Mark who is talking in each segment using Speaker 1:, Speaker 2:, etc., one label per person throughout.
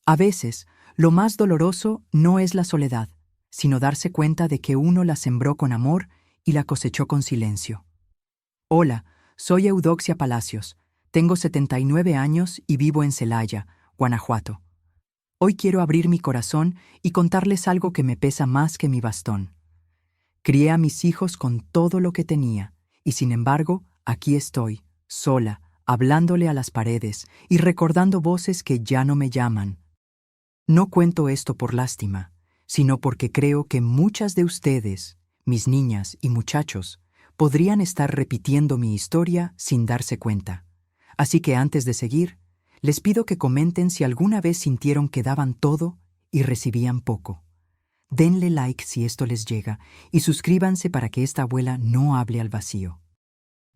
Speaker 1: A veces, lo más doloroso no es la soledad, sino darse cuenta de que uno la sembró con amor y la cosechó con silencio. Hola, soy Eudoxia Palacios, tengo 79 años y vivo en Celaya, Guanajuato. Hoy quiero abrir mi corazón y contarles algo que me pesa más que mi bastón. Crié a mis hijos con todo lo que tenía, y sin embargo, aquí estoy, sola, hablándole a las paredes y recordando voces que ya no me llaman. No cuento esto por lástima, sino porque creo que muchas de ustedes, mis niñas y muchachos, podrían estar repitiendo mi historia sin darse cuenta. Así que antes de seguir, les pido que comenten si alguna vez sintieron que daban todo y recibían poco. Denle like si esto les llega y suscríbanse para que esta abuela no hable al vacío.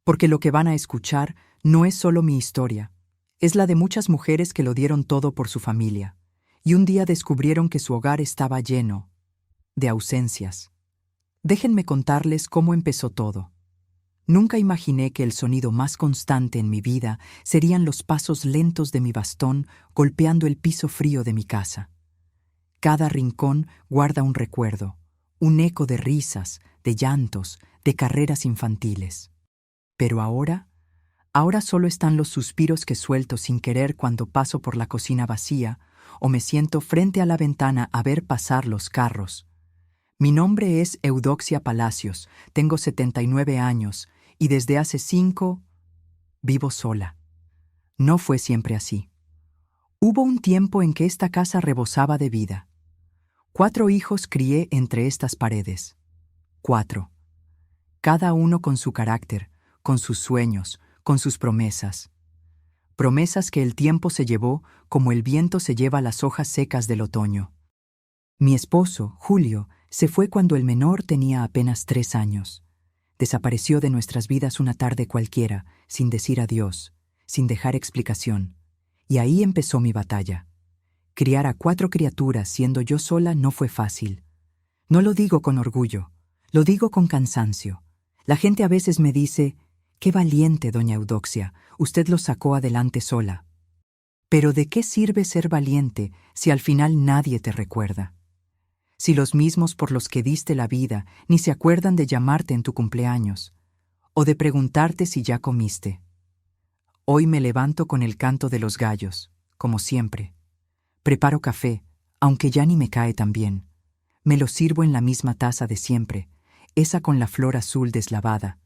Speaker 1: Porque lo que van a escuchar no es solo mi historia, es la de muchas mujeres que lo dieron todo por su familia, y un día descubrieron que su hogar estaba lleno de ausencias. Déjenme contarles cómo empezó todo. Nunca imaginé que el sonido más constante en mi vida serían los pasos lentos de mi bastón golpeando el piso frío de mi casa. Cada rincón guarda un recuerdo, un eco de risas, de llantos, de carreras infantiles. Pero ahora solo están los suspiros que suelto sin querer cuando paso por la cocina vacía o me siento frente a la ventana a ver pasar los carros. Mi nombre es Eudoxia Palacios, tengo 79 años y desde hace 5 vivo sola. No fue siempre así. Hubo un tiempo en que esta casa rebosaba de vida. 4 hijos crié entre estas paredes. 4. Cada uno con su carácter, con sus sueños, con sus promesas. Promesas que el tiempo se llevó como el viento se lleva las hojas secas del otoño. Mi esposo, Julio, se fue cuando el menor tenía apenas 3 años. Desapareció de nuestras vidas una tarde cualquiera, sin decir adiós, sin dejar explicación. Y ahí empezó mi batalla. Criar a 4 criaturas siendo yo sola no fue fácil. No lo digo con orgullo, lo digo con cansancio. La gente a veces me dice, «Qué valiente, doña Eudoxia, usted los sacó adelante sola». Pero ¿de qué sirve ser valiente si al final nadie te recuerda? Si los mismos por los que diste la vida ni se acuerdan de llamarte en tu cumpleaños, o de preguntarte si ya comiste. Hoy me levanto con el canto de los gallos, como siempre. Preparo café, aunque ya ni me cae tan bien. Me lo sirvo en la misma taza de siempre, esa con la flor azul deslavada,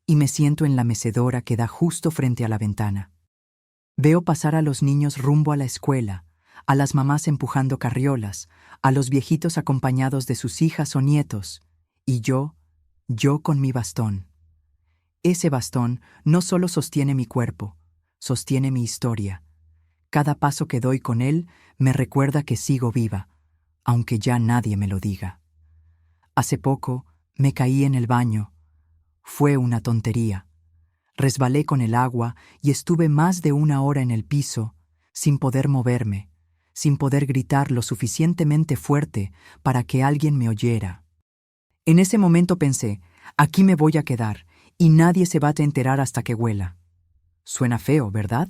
Speaker 1: y me siento en la mecedora que da justo frente a la ventana. Veo pasar a los niños rumbo a la escuela, a las mamás empujando carriolas, a los viejitos acompañados de sus hijas o nietos, y yo con mi bastón. Ese bastón no solo sostiene mi cuerpo, sostiene mi historia. Cada paso que doy con él me recuerda que sigo viva, aunque ya nadie me lo diga. Hace poco me caí en el baño. Fue una tontería. Resbalé con el agua y estuve más de 1 hora en el piso, sin poder moverme, sin poder gritar lo suficientemente fuerte para que alguien me oyera. En ese momento pensé, aquí me voy a quedar y nadie se va a enterar hasta que huela. Suena feo, ¿verdad?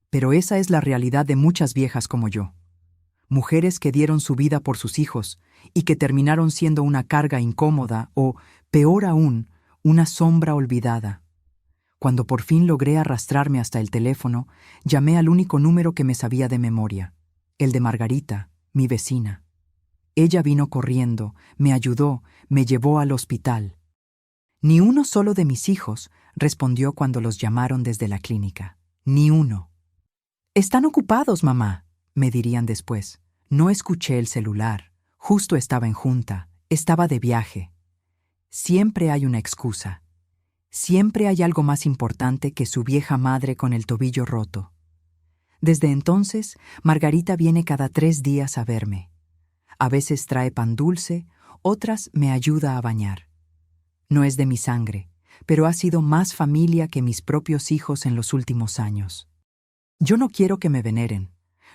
Speaker 1: Pero esa es la realidad de muchas viejas como yo. Mujeres que dieron su vida por sus hijos y que terminaron siendo una carga incómoda o, peor aún, una sombra olvidada. Cuando por fin logré arrastrarme hasta el teléfono, llamé al único número que me sabía de memoria, el de Margarita, mi vecina. Ella vino corriendo, me ayudó, me llevó al hospital. Ni uno solo de mis hijos respondió cuando los llamaron desde la clínica. Ni uno. «Están ocupados, mamá», me dirían después. No escuché el celular. Justo estaba en junta. Estaba de viaje. Siempre hay una excusa. Siempre hay algo más importante que su vieja madre con el tobillo roto. Desde entonces, Margarita viene cada 3 días a verme. A veces trae pan dulce, otras me ayuda a bañar. No es de mi sangre, pero ha sido más familia que mis propios hijos en los últimos años. Yo no quiero que me veneren.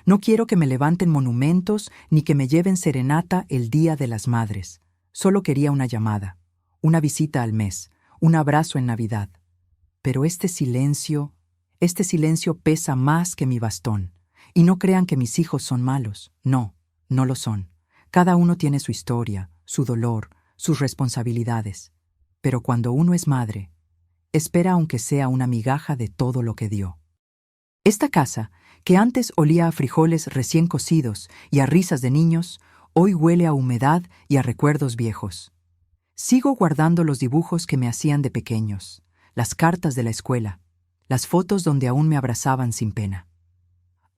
Speaker 1: No quiero que me levanten monumentos ni que me lleven serenata el Día de las Madres. Solo quería una llamada, una visita al mes, un abrazo en Navidad. Pero este silencio pesa más que mi bastón, Y no crean que mis hijos son malos. No, no lo son. Cada uno tiene su historia, su dolor, sus responsabilidades. Pero cuando uno es madre, espera aunque sea una migaja de todo lo que dio. Esta casa, que antes olía a frijoles recién cocidos y a risas de niños, hoy huele a humedad y a recuerdos viejos. Sigo guardando los dibujos que me hacían de pequeños, las cartas de la escuela, las fotos donde aún me abrazaban sin pena.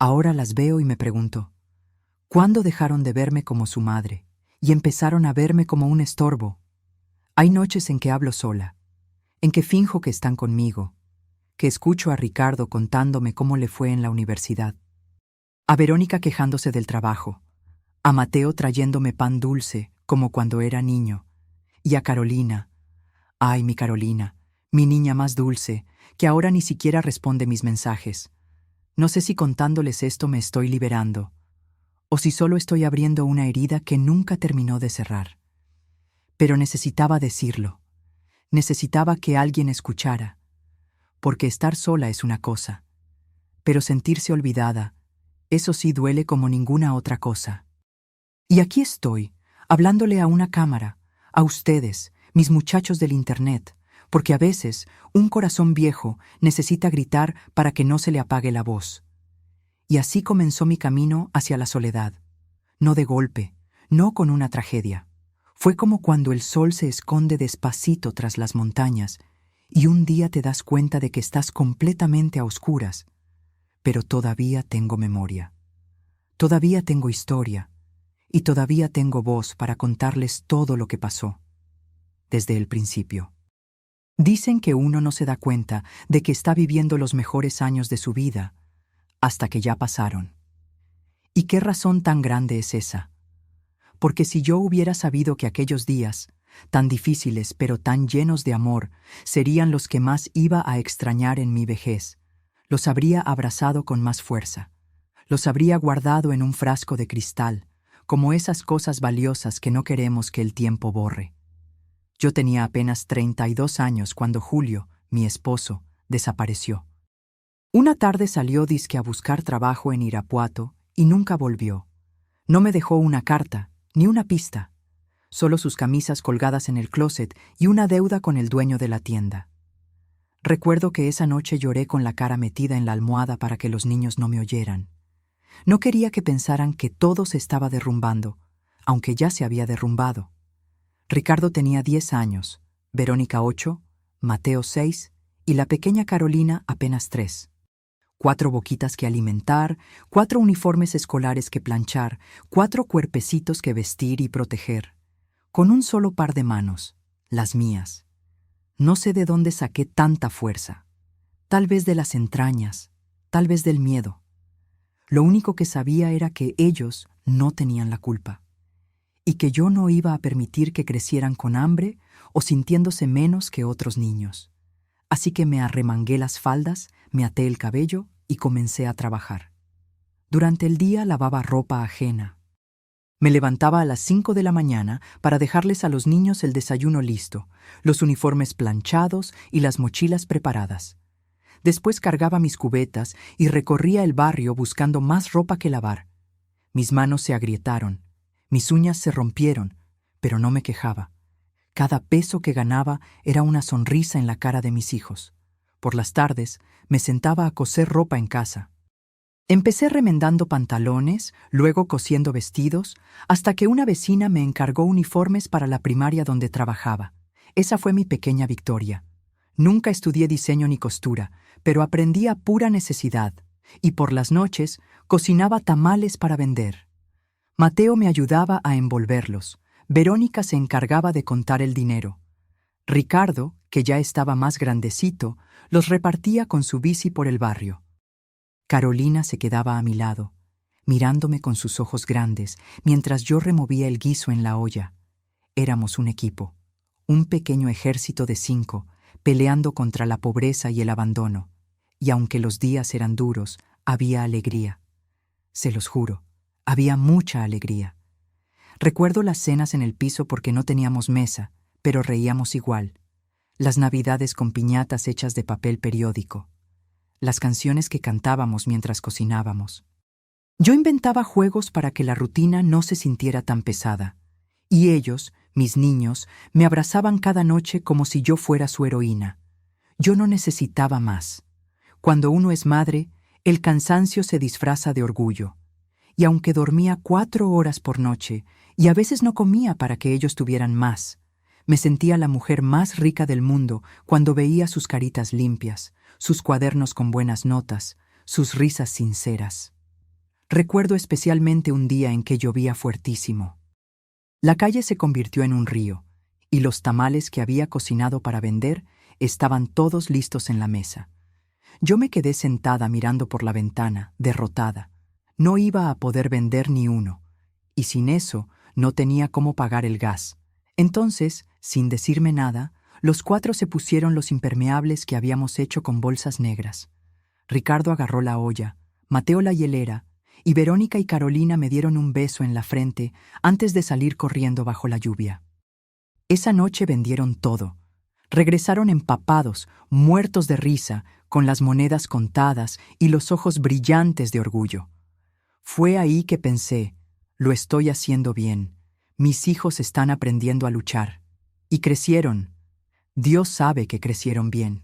Speaker 1: Ahora las veo y me pregunto, ¿cuándo dejaron de verme como su madre y empezaron a verme como un estorbo? Hay noches en que hablo sola, en que finjo que están conmigo, que escucho a Ricardo contándome cómo le fue en la universidad, a Verónica quejándose del trabajo, a Mateo trayéndome pan dulce como cuando era niño, y a Carolina, ay, mi Carolina, mi niña más dulce, que ahora ni siquiera responde mis mensajes. No sé si contándoles esto me estoy liberando, o si solo estoy abriendo una herida que nunca terminó de cerrar. Pero necesitaba decirlo. Necesitaba que alguien escuchara, porque estar sola es una cosa, pero sentirse olvidada, eso sí duele como ninguna otra cosa. Y aquí estoy, hablándole a una cámara, a ustedes, mis muchachos del Internet, porque a veces un corazón viejo necesita gritar para que no se le apague la voz. Y así comenzó mi camino hacia la soledad, no de golpe, no con una tragedia. Fue como cuando el sol se esconde despacito tras las montañas y un día te das cuenta de que estás completamente a oscuras, pero todavía tengo memoria, todavía tengo historia y todavía tengo voz para contarles todo lo que pasó, desde el principio. Dicen que uno no se da cuenta de que está viviendo los mejores años de su vida hasta que ya pasaron. ¿Y qué razón tan grande es esa? Porque si yo hubiera sabido que aquellos días, tan difíciles pero tan llenos de amor, serían los que más iba a extrañar en mi vejez, los habría abrazado con más fuerza, los habría guardado en un frasco de cristal, como esas cosas valiosas que no queremos que el tiempo borre. Yo tenía apenas 32 años cuando Julio, mi esposo, desapareció. Una tarde salió dizque a buscar trabajo en Irapuato y nunca volvió. No me dejó una carta, ni una pista, solo sus camisas colgadas en el closet y una deuda con el dueño de la tienda. Recuerdo que esa noche lloré con la cara metida en la almohada para que los niños no me oyeran. No quería que pensaran que todo se estaba derrumbando, aunque ya se había derrumbado. Ricardo tenía 10 años, Verónica 8, Mateo 6 y la pequeña Carolina apenas 3. 4 boquitas que alimentar, 4 uniformes escolares que planchar, 4 cuerpecitos que vestir y proteger. Con un solo par de manos, las mías. No sé de dónde saqué tanta fuerza. Tal vez de las entrañas, tal vez del miedo. Lo único que sabía era que ellos no tenían la culpa. Y que yo no iba a permitir que crecieran con hambre o sintiéndose menos que otros niños. Así que me arremangué las faldas, me até el cabello y comencé a trabajar. Durante el día lavaba ropa ajena. Me levantaba a las 5 de la mañana para dejarles a los niños el desayuno listo, los uniformes planchados y las mochilas preparadas. Después cargaba mis cubetas y recorría el barrio buscando más ropa que lavar. Mis manos se agrietaron, mis uñas se rompieron, pero no me quejaba. Cada peso que ganaba era una sonrisa en la cara de mis hijos. Por las tardes me sentaba a coser ropa en casa. Empecé remendando pantalones, luego cosiendo vestidos, hasta que una vecina me encargó uniformes para la primaria donde trabajaba. Esa fue mi pequeña victoria. Nunca estudié diseño ni costura, pero aprendí a pura necesidad, y por las noches cocinaba tamales para vender. Mateo me ayudaba a envolverlos. Verónica se encargaba de contar el dinero. Ricardo, que ya estaba más grandecito, los repartía con su bici por el barrio. Carolina se quedaba a mi lado, mirándome con sus ojos grandes, mientras yo removía el guiso en la olla. Éramos un equipo, un pequeño ejército de 5, peleando contra la pobreza y el abandono. Y aunque los días eran duros, había alegría. Se los juro, había mucha alegría. Recuerdo las cenas en el piso porque no teníamos mesa, pero reíamos igual. Las navidades con piñatas hechas de papel periódico. Las canciones que cantábamos mientras cocinábamos. Yo inventaba juegos para que la rutina no se sintiera tan pesada, y ellos, mis niños, me abrazaban cada noche como si yo fuera su heroína. Yo no necesitaba más. Cuando uno es madre, el cansancio se disfraza de orgullo. Y aunque dormía 4 horas por noche, y a veces no comía para que ellos tuvieran más, me sentía la mujer más rica del mundo cuando veía sus caritas limpias, sus cuadernos con buenas notas, sus risas sinceras. Recuerdo especialmente un día en que llovía fuertísimo. La calle se convirtió en un río, y los tamales que había cocinado para vender estaban todos listos en la mesa. Yo me quedé sentada mirando por la ventana, derrotada. No iba a poder vender ni uno, y sin eso no tenía cómo pagar el gas. Entonces, sin decirme nada, los 4 se pusieron los impermeables que habíamos hecho con bolsas negras. Ricardo agarró la olla, Mateo la hielera, y Verónica y Carolina me dieron un beso en la frente antes de salir corriendo bajo la lluvia. Esa noche vendieron todo. Regresaron empapados, muertos de risa, con las monedas contadas y los ojos brillantes de orgullo. Fue ahí que pensé, lo estoy haciendo bien. Mis hijos están aprendiendo a luchar. Y crecieron. Dios sabe que crecieron bien.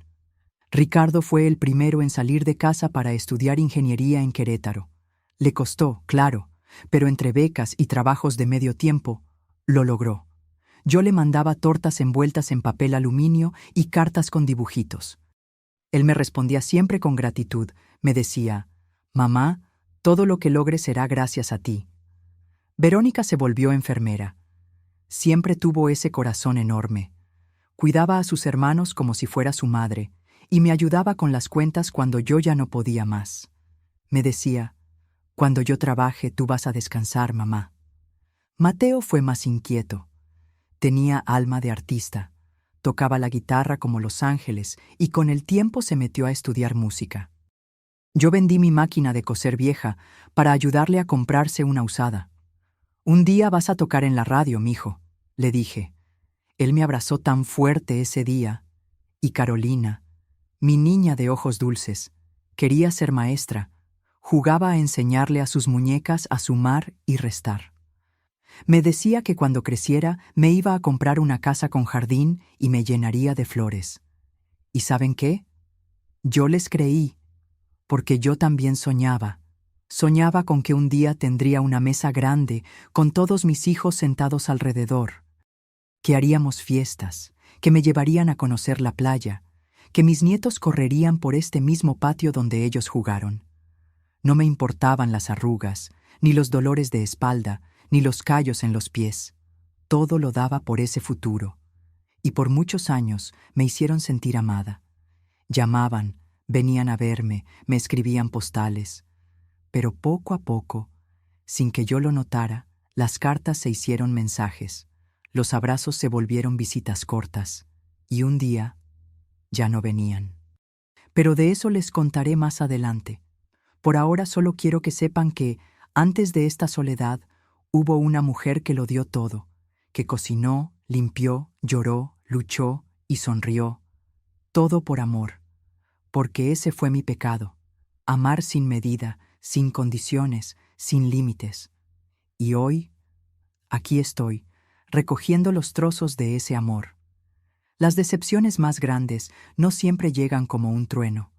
Speaker 1: Ricardo fue el primero en salir de casa para estudiar ingeniería en Querétaro. Le costó, claro, pero entre becas y trabajos de medio tiempo, lo logró. Yo le mandaba tortas envueltas en papel aluminio y cartas con dibujitos. Él me respondía siempre con gratitud. Me decía, «Mamá, todo lo que logre será gracias a ti». Verónica se volvió enfermera. Siempre tuvo ese corazón enorme. Cuidaba a sus hermanos como si fuera su madre, y me ayudaba con las cuentas cuando yo ya no podía más. Me decía, «Cuando yo trabaje, tú vas a descansar, mamá». Mateo fue más inquieto. Tenía alma de artista. Tocaba la guitarra como Los Ángeles y con el tiempo se metió a estudiar música. Yo vendí mi máquina de coser vieja para ayudarle a comprarse una usada. «Un día vas a tocar en la radio, mijo», le dije. Él me abrazó tan fuerte ese día. Y Carolina, mi niña de ojos dulces, quería ser maestra. Jugaba a enseñarle a sus muñecas a sumar y restar. Me decía que cuando creciera me iba a comprar una casa con jardín y me llenaría de flores. ¿Y saben qué? Yo les creí, porque yo también soñaba. Soñaba con que un día tendría una mesa grande con todos mis hijos sentados alrededor, que haríamos fiestas, que me llevarían a conocer la playa, que mis nietos correrían por este mismo patio donde ellos jugaron. No me importaban las arrugas, ni los dolores de espalda, ni los callos en los pies. Todo lo daba por ese futuro. Y por muchos años me hicieron sentir amada. Llamaban, venían a verme, me escribían postales. Pero poco a poco, sin que yo lo notara, las cartas se hicieron mensajes. Los abrazos se volvieron visitas cortas. Y un día, ya no venían. Pero de eso les contaré más adelante. Por ahora solo quiero que sepan que, antes de esta soledad, hubo una mujer que lo dio todo, que cocinó, limpió, lloró, luchó y sonrió. Todo por amor, porque ese fue mi pecado. Amar sin medida, sin condiciones, sin límites. Y hoy, aquí estoy, recogiendo los trozos de ese amor. Las decepciones más grandes no siempre llegan como un trueno.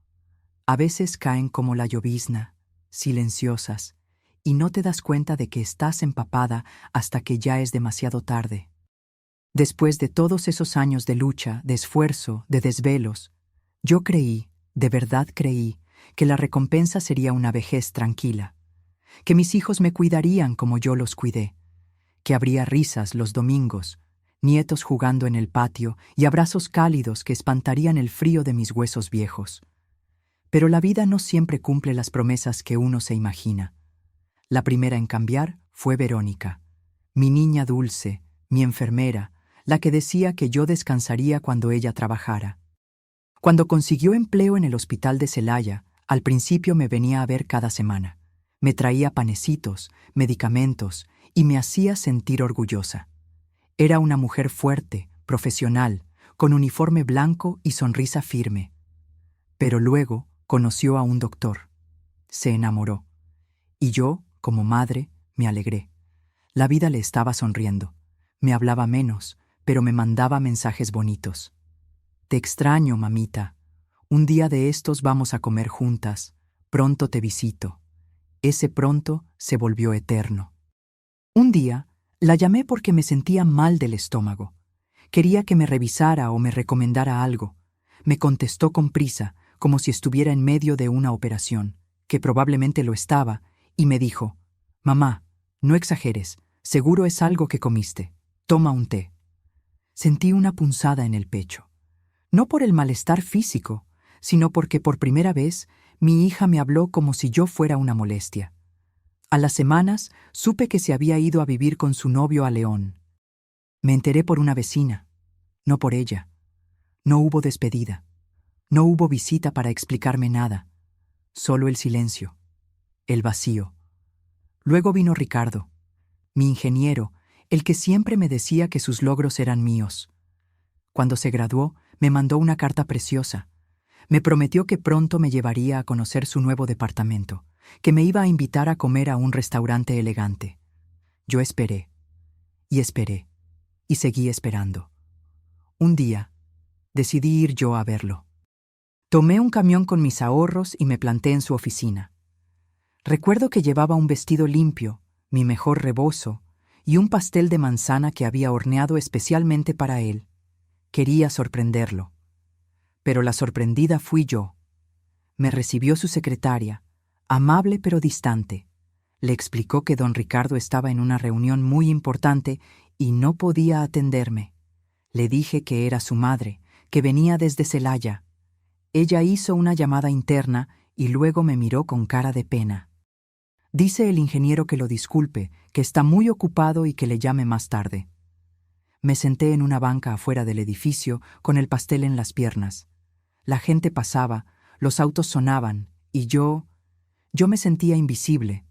Speaker 1: A veces caen como la llovizna, silenciosas, y no te das cuenta de que estás empapada hasta que ya es demasiado tarde. Después de todos esos años de lucha, de esfuerzo, de desvelos, yo creí, de verdad creí, que la recompensa sería una vejez tranquila, que mis hijos me cuidarían como yo los cuidé, que habría risas los domingos, nietos jugando en el patio y abrazos cálidos que espantarían el frío de mis huesos viejos. Pero la vida no siempre cumple las promesas que uno se imagina. La primera en cambiar fue Verónica, mi niña dulce, mi enfermera, la que decía que yo descansaría cuando ella trabajara. Cuando consiguió empleo en el hospital de Celaya, al principio me venía a ver cada semana. Me traía panecitos, medicamentos y me hacía sentir orgullosa. Era una mujer fuerte, profesional, con uniforme blanco y sonrisa firme. Pero luego conoció a un doctor. Se enamoró. Y yo, como madre, me alegré. La vida le estaba sonriendo. Me hablaba menos, pero me mandaba mensajes bonitos. Te extraño, mamita. Un día de estos vamos a comer juntas. Pronto te visito. Ese pronto se volvió eterno. Un día, la llamé porque me sentía mal del estómago. Quería que me revisara o me recomendara algo. Me contestó con prisa, como si estuviera en medio de una operación, que probablemente lo estaba, y me dijo: «Mamá, no exageres, seguro es algo que comiste. Toma un té». Sentí una punzada en el pecho. No por el malestar físico, sino porque por primera vez mi hija me habló como si yo fuera una molestia. A las semanas supe que se había ido a vivir con su novio a León. Me enteré por una vecina, no por ella. No hubo despedida. No hubo visita para explicarme nada. Solo el silencio, el vacío. Luego vino Ricardo, mi ingeniero, el que siempre me decía que sus logros eran míos. Cuando se graduó, me mandó una carta preciosa. Me prometió que pronto me llevaría a conocer su nuevo departamento, que me iba a invitar a comer a un restaurante elegante. Yo esperé, y seguí esperando. Un día, decidí ir yo a verlo. Tomé un camión con mis ahorros y me planté en su oficina. Recuerdo que llevaba un vestido limpio, mi mejor rebozo, y un pastel de manzana que había horneado especialmente para él. Quería sorprenderlo. Pero la sorprendida fui yo. Me recibió su secretaria, amable pero distante. Le explicó que don Ricardo estaba en una reunión muy importante y no podía atenderme. Le dije que era su madre, que venía desde Celaya. Ella hizo una llamada interna y luego me miró con cara de pena. Dice el ingeniero que lo disculpe, que está muy ocupado y que le llame más tarde. Me senté en una banca afuera del edificio con el pastel en las piernas. La gente pasaba, los autos sonaban y yo me sentía invisible,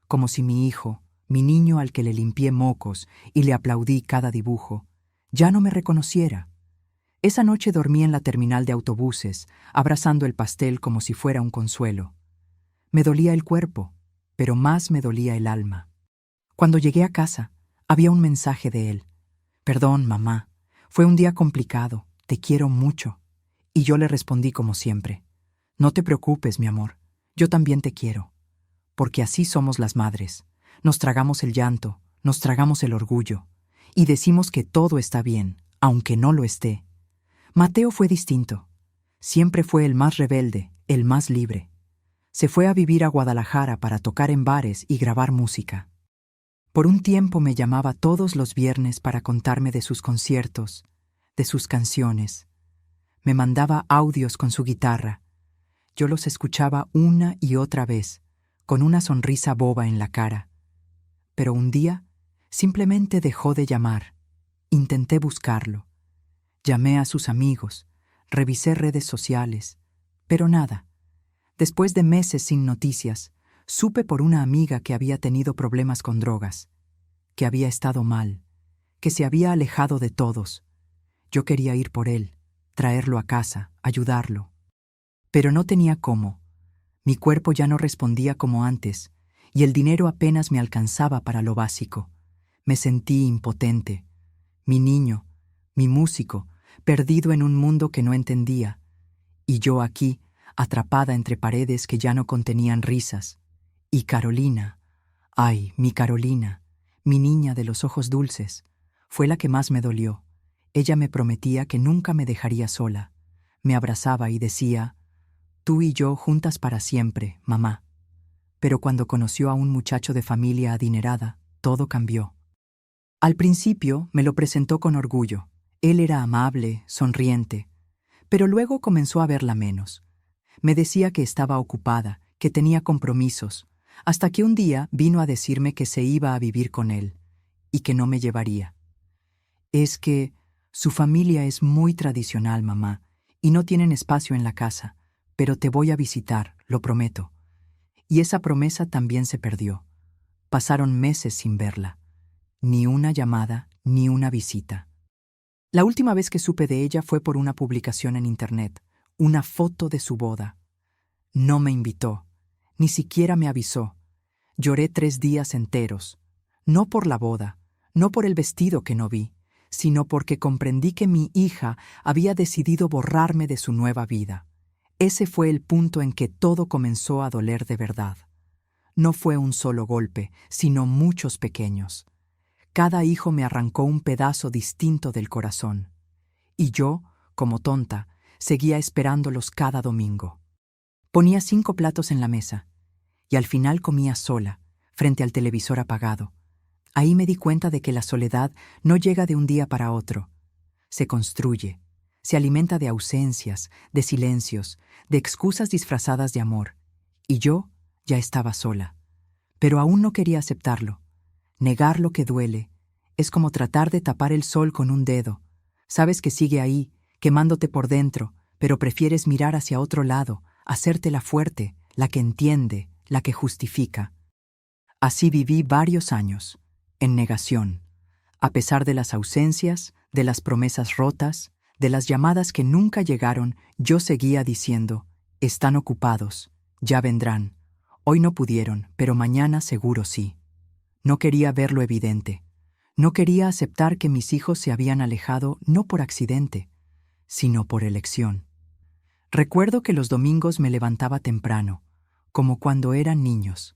Speaker 1: como si mi hijo, mi niño al que le limpié mocos y le aplaudí cada dibujo, ya no me reconociera. Esa noche dormí en la terminal de autobuses, abrazando el pastel como si fuera un consuelo. Me dolía el cuerpo, pero más me dolía el alma. Cuando llegué a casa, había un mensaje de él. «Perdón, mamá, fue un día complicado, te quiero mucho». Y yo le respondí como siempre: «No te preocupes, mi amor, yo también te quiero». Porque así somos las madres. Nos tragamos el llanto, nos tragamos el orgullo, y decimos que todo está bien, aunque no lo esté. Mateo fue distinto. Siempre fue el más rebelde, el más libre. Se fue a vivir a Guadalajara para tocar en bares y grabar música. Por un tiempo me llamaba todos los viernes para contarme de sus conciertos, de sus canciones. Me mandaba audios con su guitarra. Yo los escuchaba una y otra vez, con una sonrisa boba en la cara. Pero un día, simplemente dejó de llamar. Intenté buscarlo. Llamé a sus amigos, revisé redes sociales, pero nada. Después de meses sin noticias, supe por una amiga que había tenido problemas con drogas, que había estado mal, que se había alejado de todos. Yo quería ir por él, traerlo a casa, ayudarlo. Pero no tenía cómo. Mi cuerpo ya no respondía como antes, y el dinero apenas me alcanzaba para lo básico. Me sentí impotente. Mi niño, mi músico, perdido en un mundo que no entendía, y yo aquí, atrapada entre paredes que ya no contenían risas. Y Carolina, ay, mi Carolina, mi niña de los ojos dulces, fue la que más me dolió. Ella me prometía que nunca me dejaría sola. Me abrazaba y decía: «Tú y yo juntas para siempre, mamá». Pero cuando conoció a un muchacho de familia adinerada, todo cambió. Al principio me lo presentó con orgullo. Él era amable, sonriente, pero luego comenzó a verla menos. Me decía que estaba ocupada, que tenía compromisos, hasta que un día vino a decirme que se iba a vivir con él y que no me llevaría. «Es que su familia es muy tradicional, mamá, y no tienen espacio en la casa, pero te voy a visitar, lo prometo». Y esa promesa también se perdió. Pasaron meses sin verla. Ni una llamada, ni una visita. La última vez que supe de ella fue por una publicación en internet, una foto de su boda. No me invitó, ni siquiera me avisó. Lloré 3 días enteros, no por la boda, no por el vestido que no vi, sino porque comprendí que mi hija había decidido borrarme de su nueva vida. Ese fue el punto en que todo comenzó a doler de verdad. No fue un solo golpe, sino muchos pequeños. Cada hijo me arrancó un pedazo distinto del corazón. Y yo, como tonta, seguía esperándolos cada domingo. Ponía 5 platos en la mesa, y al final comía sola, frente al televisor apagado. Ahí me di cuenta de que la soledad no llega de un día para otro. Se construye, se alimenta de ausencias, de silencios, de excusas disfrazadas de amor. Y yo ya estaba sola. Pero aún no quería aceptarlo. Negar lo que duele es como tratar de tapar el sol con un dedo. Sabes que sigue ahí, quemándote por dentro, pero prefieres mirar hacia otro lado, hacerte la fuerte, la que entiende, la que justifica. Así viví varios años, en negación, a pesar de las ausencias, de las promesas rotas, de las llamadas que nunca llegaron. Yo seguía diciendo, están ocupados, ya vendrán. Hoy no pudieron, pero mañana seguro sí. No quería ver lo evidente. No quería aceptar que mis hijos se habían alejado no por accidente, sino por elección. Recuerdo que los domingos me levantaba temprano, como cuando eran niños.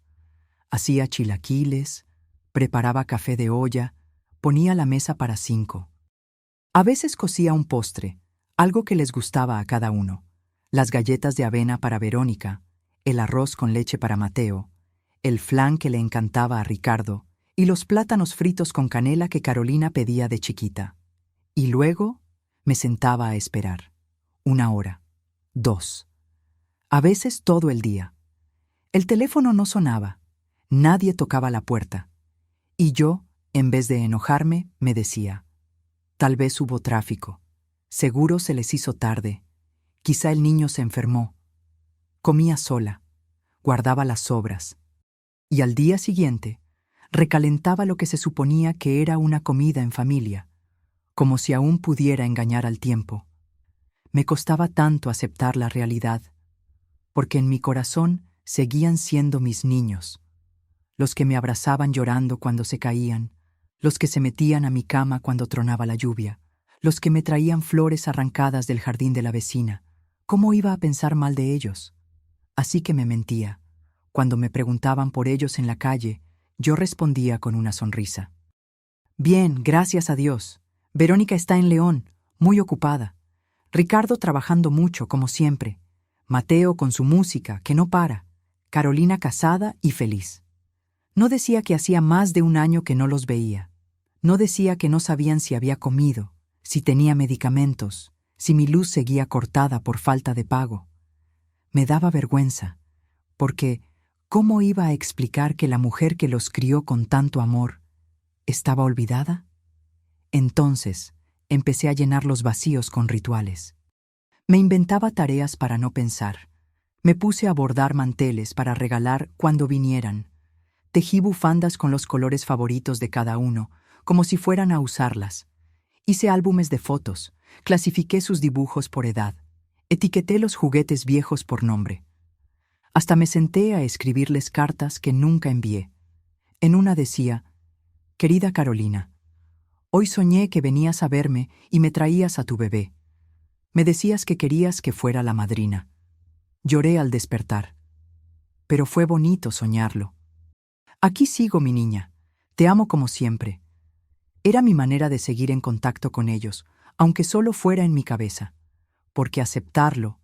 Speaker 1: Hacía chilaquiles, preparaba café de olla, ponía la mesa para 5. A veces cocía un postre, algo que les gustaba a cada uno. Las galletas de avena para Verónica, el arroz con leche para Mateo, el flan que le encantaba a Ricardo y los plátanos fritos con canela que Carolina pedía de chiquita. Y luego me sentaba a esperar. 1 hora, 2. A veces todo el día. El teléfono no sonaba, nadie tocaba la puerta. Y yo, en vez de enojarme, me decía, tal vez hubo tráfico, seguro se les hizo tarde, quizá el niño se enfermó. Comía sola, guardaba las sobras, y al día siguiente recalentaba lo que se suponía que era una comida en familia, como si aún pudiera engañar al tiempo. Me costaba tanto aceptar la realidad, porque en mi corazón seguían siendo mis niños, los que me abrazaban llorando cuando se caían, los que se metían a mi cama cuando tronaba la lluvia, los que me traían flores arrancadas del jardín de la vecina. ¿Cómo iba a pensar mal de ellos? Así que me mentía. Cuando me preguntaban por ellos en la calle, yo respondía con una sonrisa. Bien, gracias a Dios. Verónica está en León, muy ocupada. Ricardo trabajando mucho, como siempre. Mateo con su música, que no para. Carolina casada y feliz. No decía que hacía más de 1 año que no los veía. No decía que no sabían si había comido, si tenía medicamentos, si mi luz seguía cortada por falta de pago. Me daba vergüenza, porque ¿cómo iba a explicar que la mujer que los crió con tanto amor estaba olvidada? Entonces empecé a llenar los vacíos con rituales. Me inventaba tareas para no pensar. Me puse a bordar manteles para regalar cuando vinieran. Tejí bufandas con los colores favoritos de cada uno, como si fueran a usarlas. Hice álbumes de fotos, clasifiqué sus dibujos por edad, etiqueté los juguetes viejos por nombre. Hasta me senté a escribirles cartas que nunca envié. En una decía, querida Carolina, hoy soñé que venías a verme y me traías a tu bebé. Me decías que querías que fuera la madrina. Lloré al despertar. Pero fue bonito soñarlo. Aquí sigo, mi niña. Te amo como siempre. Era mi manera de seguir en contacto con ellos, aunque solo fuera en mi cabeza. Porque aceptarlo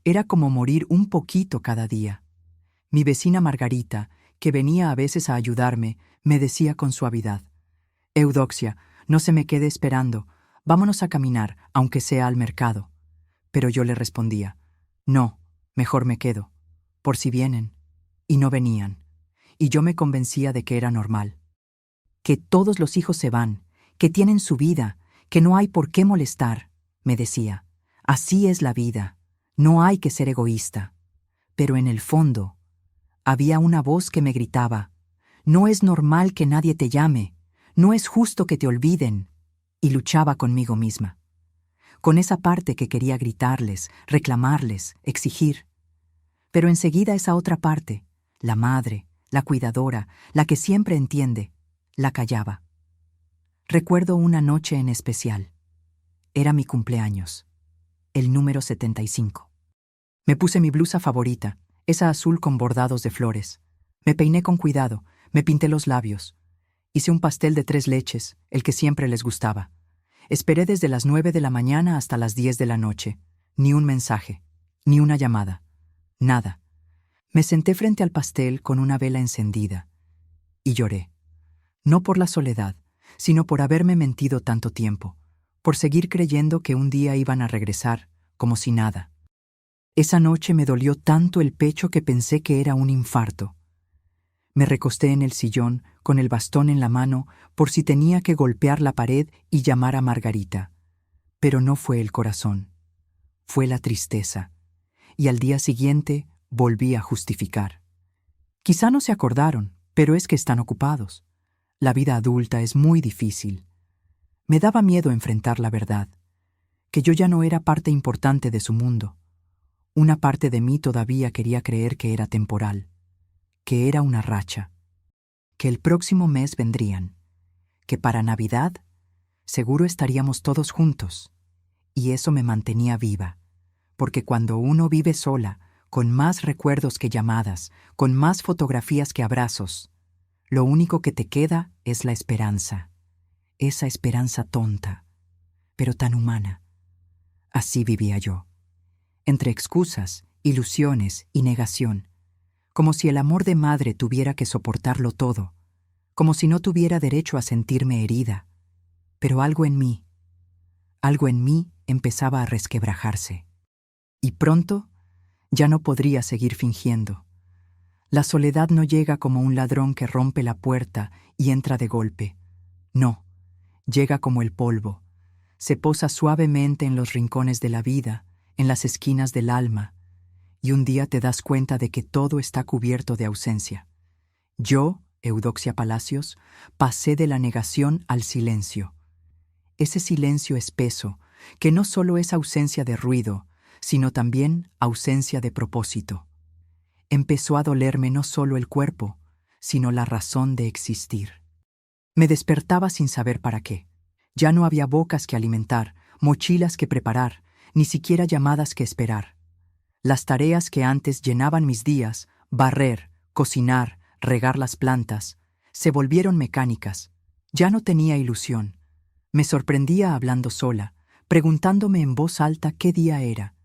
Speaker 1: era como morir un poquito cada día. Mi vecina Margarita, que venía a veces a ayudarme, me decía con suavidad, Eudoxia, no se me quede esperando, vámonos a caminar, aunque sea al mercado. Pero yo le respondía, no, mejor me quedo, por si vienen. Y no venían. Y yo me convencía de que era normal. Que todos los hijos se van, que tienen su vida, que no hay por qué molestar, me decía. Así es la vida, no hay que ser egoísta. Pero en el fondo, había una voz que me gritaba, no es normal que nadie te llame, no es justo que te olviden. Y luchaba conmigo misma, con esa parte que quería gritarles, reclamarles, exigir. Pero enseguida esa otra parte, la madre, la cuidadora, la que siempre entiende, la callaba. Recuerdo una noche en especial. Era mi cumpleaños, el número 75. Me puse mi blusa favorita, esa azul con bordados de flores. Me peiné con cuidado, me pinté los labios. Hice un pastel de 3 leches, el que siempre les gustaba. Esperé desde las 9 de la mañana hasta las 10 de la noche. Ni un mensaje, ni una llamada, nada. Me senté frente al pastel con una vela encendida y lloré. No por la soledad, sino por haberme mentido tanto tiempo, por seguir creyendo que un día iban a regresar, como si nada. Esa noche me dolió tanto el pecho que pensé que era un infarto. Me recosté en el sillón, con el bastón en la mano, por si tenía que golpear la pared y llamar a Margarita. Pero no fue el corazón, fue la tristeza. Y al día siguiente volví a justificar. Quizá no se acordaron, pero es que están ocupados. La vida adulta es muy difícil. Me daba miedo enfrentar la verdad, que yo ya no era parte importante de su mundo. Una parte de mí todavía quería creer que era temporal, que era una racha, que el próximo mes vendrían, que para Navidad seguro estaríamos todos juntos, y eso me mantenía viva, porque cuando uno vive sola, con más recuerdos que llamadas, con más fotografías que abrazos, lo único que te queda es la esperanza, esa esperanza tonta, pero tan humana. Así vivía yo, entre excusas, ilusiones y negación, como si el amor de madre tuviera que soportarlo todo, como si no tuviera derecho a sentirme herida. Pero algo en mí empezaba a resquebrajarse. Y pronto ya no podría seguir fingiendo. La soledad no llega como un ladrón que rompe la puerta y entra de golpe. No, llega como el polvo. Se posa suavemente en los rincones de la vida, en las esquinas del alma, y un día te das cuenta de que todo está cubierto de ausencia. Yo, Eudoxia Palacios, pasé de la negación al silencio. Ese silencio espeso, que no solo es ausencia de ruido, sino también ausencia de propósito. Empezó a dolerme no solo el cuerpo, sino la razón de existir. Me despertaba sin saber para qué. Ya no había bocas que alimentar, mochilas que preparar, ni siquiera llamadas que esperar. Las tareas que antes llenaban mis días, barrer, cocinar, regar las plantas, se volvieron mecánicas. Ya no tenía ilusión. Me sorprendía hablando sola, preguntándome en voz alta qué día era,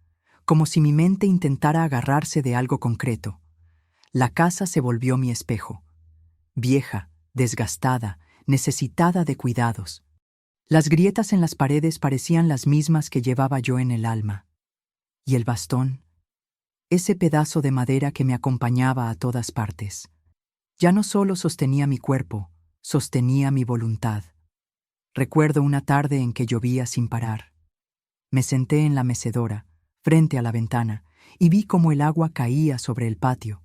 Speaker 1: como si mi mente intentara agarrarse de algo concreto. La casa se volvió mi espejo. Vieja, desgastada, necesitada de cuidados. Las grietas en las paredes parecían las mismas que llevaba yo en el alma. Y el bastón, ese pedazo de madera que me acompañaba a todas partes. Ya no solo sostenía mi cuerpo, sostenía mi voluntad. Recuerdo una tarde en que llovía sin parar. Me senté en la mecedora, frente a la ventana, y vi cómo el agua caía sobre el patio.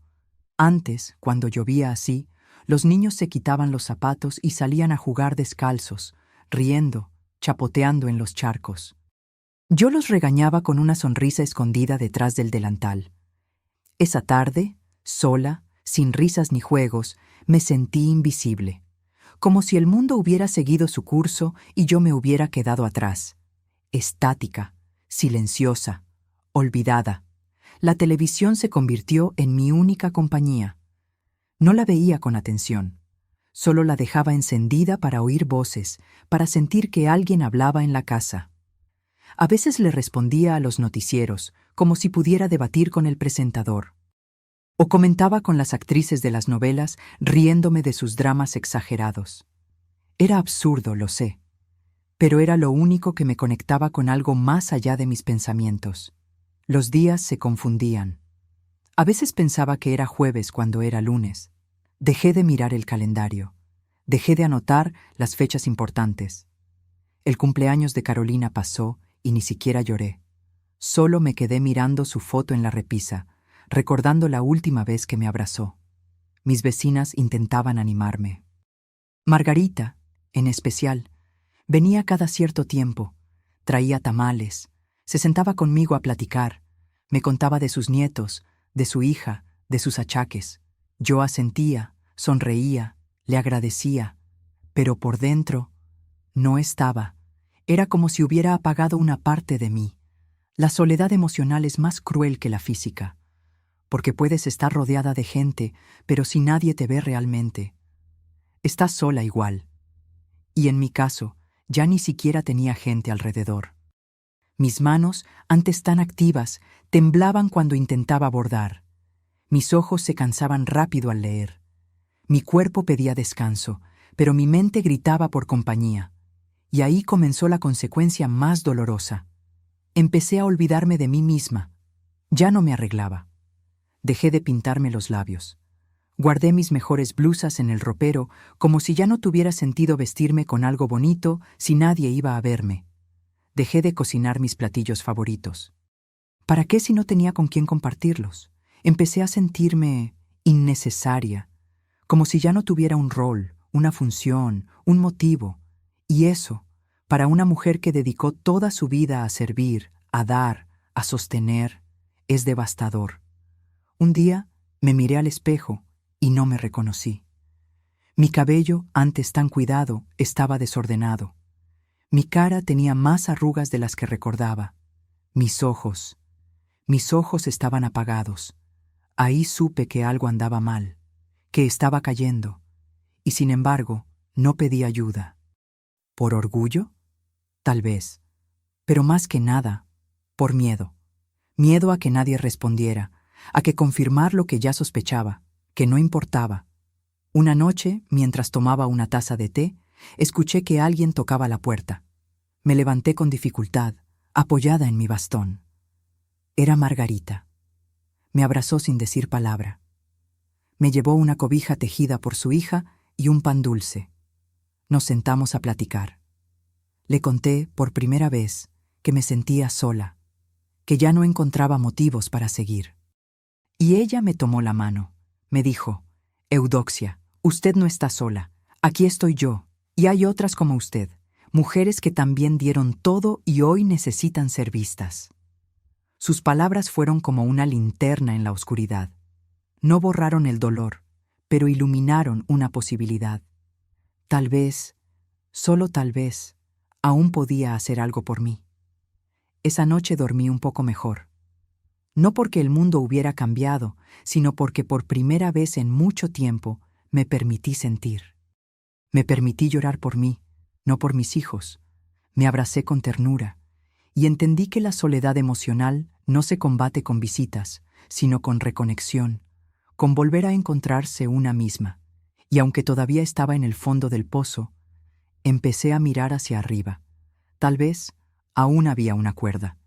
Speaker 1: Antes, cuando llovía así, los niños se quitaban los zapatos y salían a jugar descalzos, riendo, chapoteando en los charcos. Yo los regañaba con una sonrisa escondida detrás del delantal. Esa tarde, sola, sin risas ni juegos, me sentí invisible, como si el mundo hubiera seguido su curso y yo me hubiera quedado atrás, estática, silenciosa, olvidada. La televisión se convirtió en mi única compañía. No la veía con atención. Solo la dejaba encendida para oír voces, para sentir que alguien hablaba en la casa. A veces le respondía a los noticieros, como si pudiera debatir con el presentador. O comentaba con las actrices de las novelas, riéndome de sus dramas exagerados. Era absurdo, lo sé, pero era lo único que me conectaba con algo más allá de mis pensamientos. Los días se confundían. A veces pensaba que era jueves cuando era lunes. Dejé de mirar el calendario. Dejé de anotar las fechas importantes. El cumpleaños de Carolina pasó y ni siquiera lloré. Solo me quedé mirando su foto en la repisa, recordando la última vez que me abrazó. Mis vecinas intentaban animarme. Margarita, en especial, venía cada cierto tiempo, traía tamales, se sentaba conmigo a platicar, me contaba de sus nietos, de su hija, de sus achaques. Yo asentía, sonreía, le agradecía, pero por dentro no estaba. Era como si hubiera apagado una parte de mí. La soledad emocional es más cruel que la física, porque puedes estar rodeada de gente, pero si nadie te ve realmente, estás sola igual. Y en mi caso, ya ni siquiera tenía gente alrededor. Mis manos, antes tan activas, temblaban cuando intentaba bordar. Mis ojos se cansaban rápido al leer. Mi cuerpo pedía descanso, pero mi mente gritaba por compañía. Y ahí comenzó la consecuencia más dolorosa. Empecé a olvidarme de mí misma. Ya no me arreglaba. Dejé de pintarme los labios. Guardé mis mejores blusas en el ropero, como si ya no tuviera sentido vestirme con algo bonito si nadie iba a verme. Dejé de cocinar mis platillos favoritos. ¿Para qué si no tenía con quién compartirlos? Empecé a sentirme innecesaria, como si ya no tuviera un rol, una función, un motivo. Y eso, para una mujer que dedicó toda su vida a servir, a dar, a sostener, es devastador. Un día me miré al espejo y no me reconocí. Mi cabello, antes tan cuidado, estaba desordenado. Mi cara tenía más arrugas de las que recordaba. Mis ojos estaban apagados. Ahí supe que algo andaba mal, que estaba cayendo, y sin embargo, no pedí ayuda. ¿Por orgullo? Tal vez, pero más que nada, por miedo. Miedo a que nadie respondiera, a que confirmar lo que ya sospechaba, que no importaba. Una noche, mientras tomaba una taza de té, escuché que alguien tocaba la puerta. Me levanté con dificultad, apoyada en mi bastón. Era Margarita. Me abrazó sin decir palabra. Me llevó una cobija tejida por su hija y un pan dulce. Nos sentamos a platicar. Le conté, por primera vez, que me sentía sola, que ya no encontraba motivos para seguir. Y ella me tomó la mano. Me dijo: «Eudoxia, usted no está sola. Aquí estoy yo, y hay otras como usted, mujeres que también dieron todo y hoy necesitan ser vistas». Sus palabras fueron como una linterna en la oscuridad. No borraron el dolor, pero iluminaron una posibilidad. Tal vez, solo tal vez, aún podía hacer algo por mí. Esa noche dormí un poco mejor. No porque el mundo hubiera cambiado, sino porque por primera vez en mucho tiempo me permití sentir. Me permití llorar por mí, no por mis hijos. Me abracé con ternura y entendí que la soledad emocional no se combate con visitas, sino con reconexión, con volver a encontrarse una misma. Y aunque todavía estaba en el fondo del pozo, empecé a mirar hacia arriba. Tal vez aún había una cuerda.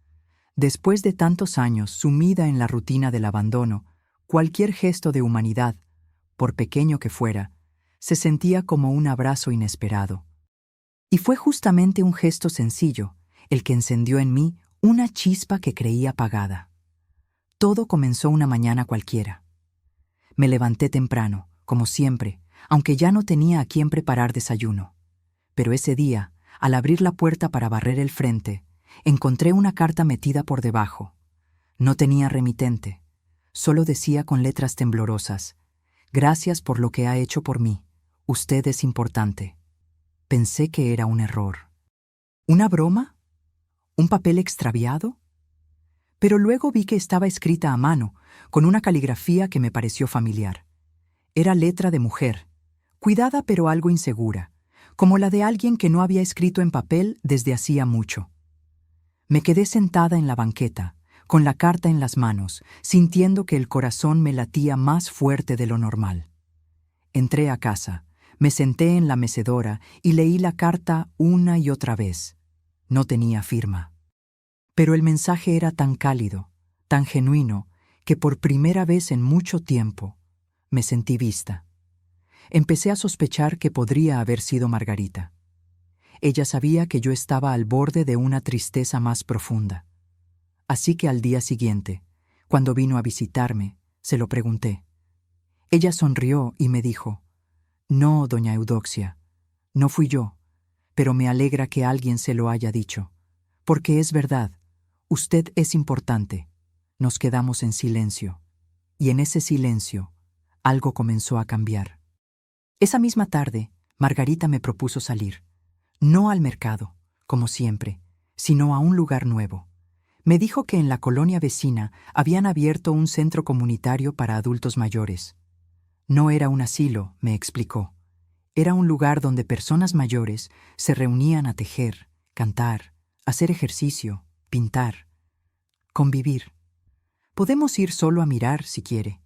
Speaker 1: Después de tantos años sumida en la rutina del abandono, cualquier gesto de humanidad, por pequeño que fuera, se sentía como un abrazo inesperado. Y fue justamente un gesto sencillo el que encendió en mí una chispa que creía apagada. Todo comenzó una mañana cualquiera. Me levanté temprano, como siempre, aunque ya no tenía a quién preparar desayuno. Pero ese día, al abrir la puerta para barrer el frente, encontré una carta metida por debajo. No tenía remitente. Solo decía con letras temblorosas: «Gracias por lo que ha hecho por mí. Usted es importante». Pensé que era un error. ¿Una broma? ¿Un papel extraviado? Pero luego vi que estaba escrita a mano, con una caligrafía que me pareció familiar. Era letra de mujer, cuidada pero algo insegura, como la de alguien que no había escrito en papel desde hacía mucho. Me quedé sentada en la banqueta, con la carta en las manos, sintiendo que el corazón me latía más fuerte de lo normal. Entré a casa, me senté en la mecedora y leí la carta una y otra vez. No tenía firma. Pero el mensaje era tan cálido, tan genuino, que por primera vez en mucho tiempo me sentí vista. Empecé a sospechar que podría haber sido Margarita. Ella sabía que yo estaba al borde de una tristeza más profunda. Así que al día siguiente, cuando vino a visitarme, se lo pregunté. Ella sonrió y me dijo: «No, doña Eudoxia, no fui yo, pero me alegra que alguien se lo haya dicho, porque es verdad, usted es importante». Nos quedamos en silencio, y en ese silencio algo comenzó a cambiar. Esa misma tarde, Margarita me propuso salir, no al mercado, como siempre, sino a un lugar nuevo. Me dijo que en la colonia vecina habían abierto un centro comunitario para adultos mayores. No era un asilo, me explicó. Era un lugar donde personas mayores se reunían a tejer, cantar, hacer ejercicio, pintar, convivir. Podemos ir solo a mirar si quiere.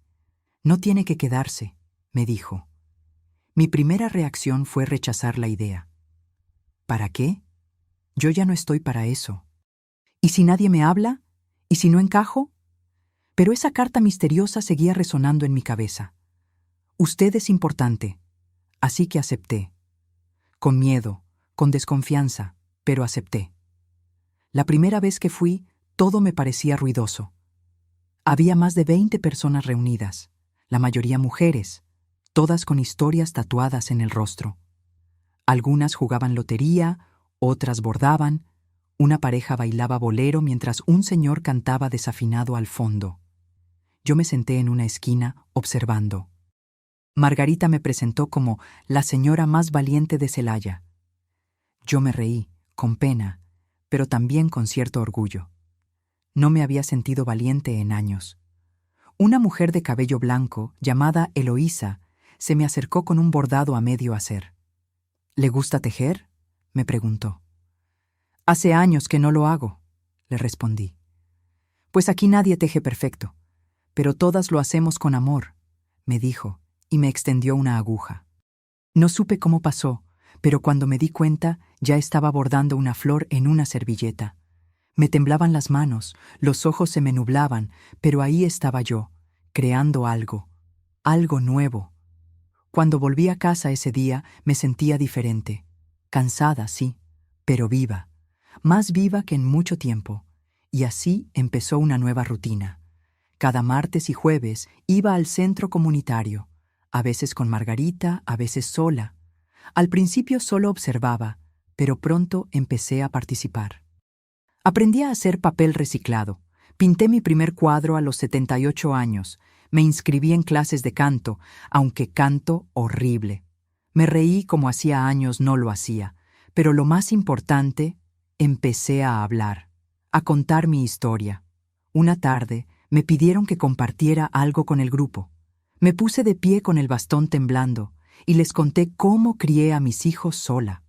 Speaker 1: No tiene que quedarse, me dijo. Mi primera reacción fue rechazar la idea. ¿Para qué? Yo ya no estoy para eso. ¿Y si nadie me habla? ¿Y si no encajo? Pero esa carta misteriosa seguía resonando en mi cabeza. Usted es importante. Así que acepté. Con miedo, con desconfianza, pero acepté. La primera vez que fui, todo me parecía ruidoso. Había más de 20 personas reunidas, la mayoría mujeres, todas con historias tatuadas en el rostro. Algunas jugaban lotería, otras bordaban, una pareja bailaba bolero mientras un señor cantaba desafinado al fondo. Yo me senté en una esquina, observando. Margarita me presentó como la señora más valiente de Celaya. Yo me reí, con pena, pero también con cierto orgullo. No me había sentido valiente en años. Una mujer de cabello blanco, llamada Eloísa, se me acercó con un bordado a medio hacer. ¿Le gusta tejer?, me preguntó. Hace años que no lo hago, le respondí. Pues aquí nadie teje perfecto, pero todas lo hacemos con amor, me dijo, y me extendió una aguja. No supe cómo pasó, pero cuando me di cuenta ya estaba bordando una flor en una servilleta. Me temblaban las manos, los ojos se me nublaban, pero ahí estaba yo, creando algo nuevo. Cuando volví a casa ese día me sentía diferente, cansada, sí, pero viva, más viva que en mucho tiempo, y así empezó una nueva rutina. Cada martes y jueves iba al centro comunitario, a veces con Margarita, a veces sola. Al principio solo observaba, pero pronto empecé a participar. Aprendí a hacer papel reciclado. Pinté mi primer cuadro a los 78 años. Me inscribí en clases de canto, aunque canto horrible. Me reí como hacía años no lo hacía, pero lo más importante, empecé a hablar, a contar mi historia. Una tarde me pidieron que compartiera algo con el grupo. Me puse de pie con el bastón temblando y les conté cómo crié a mis hijos sola,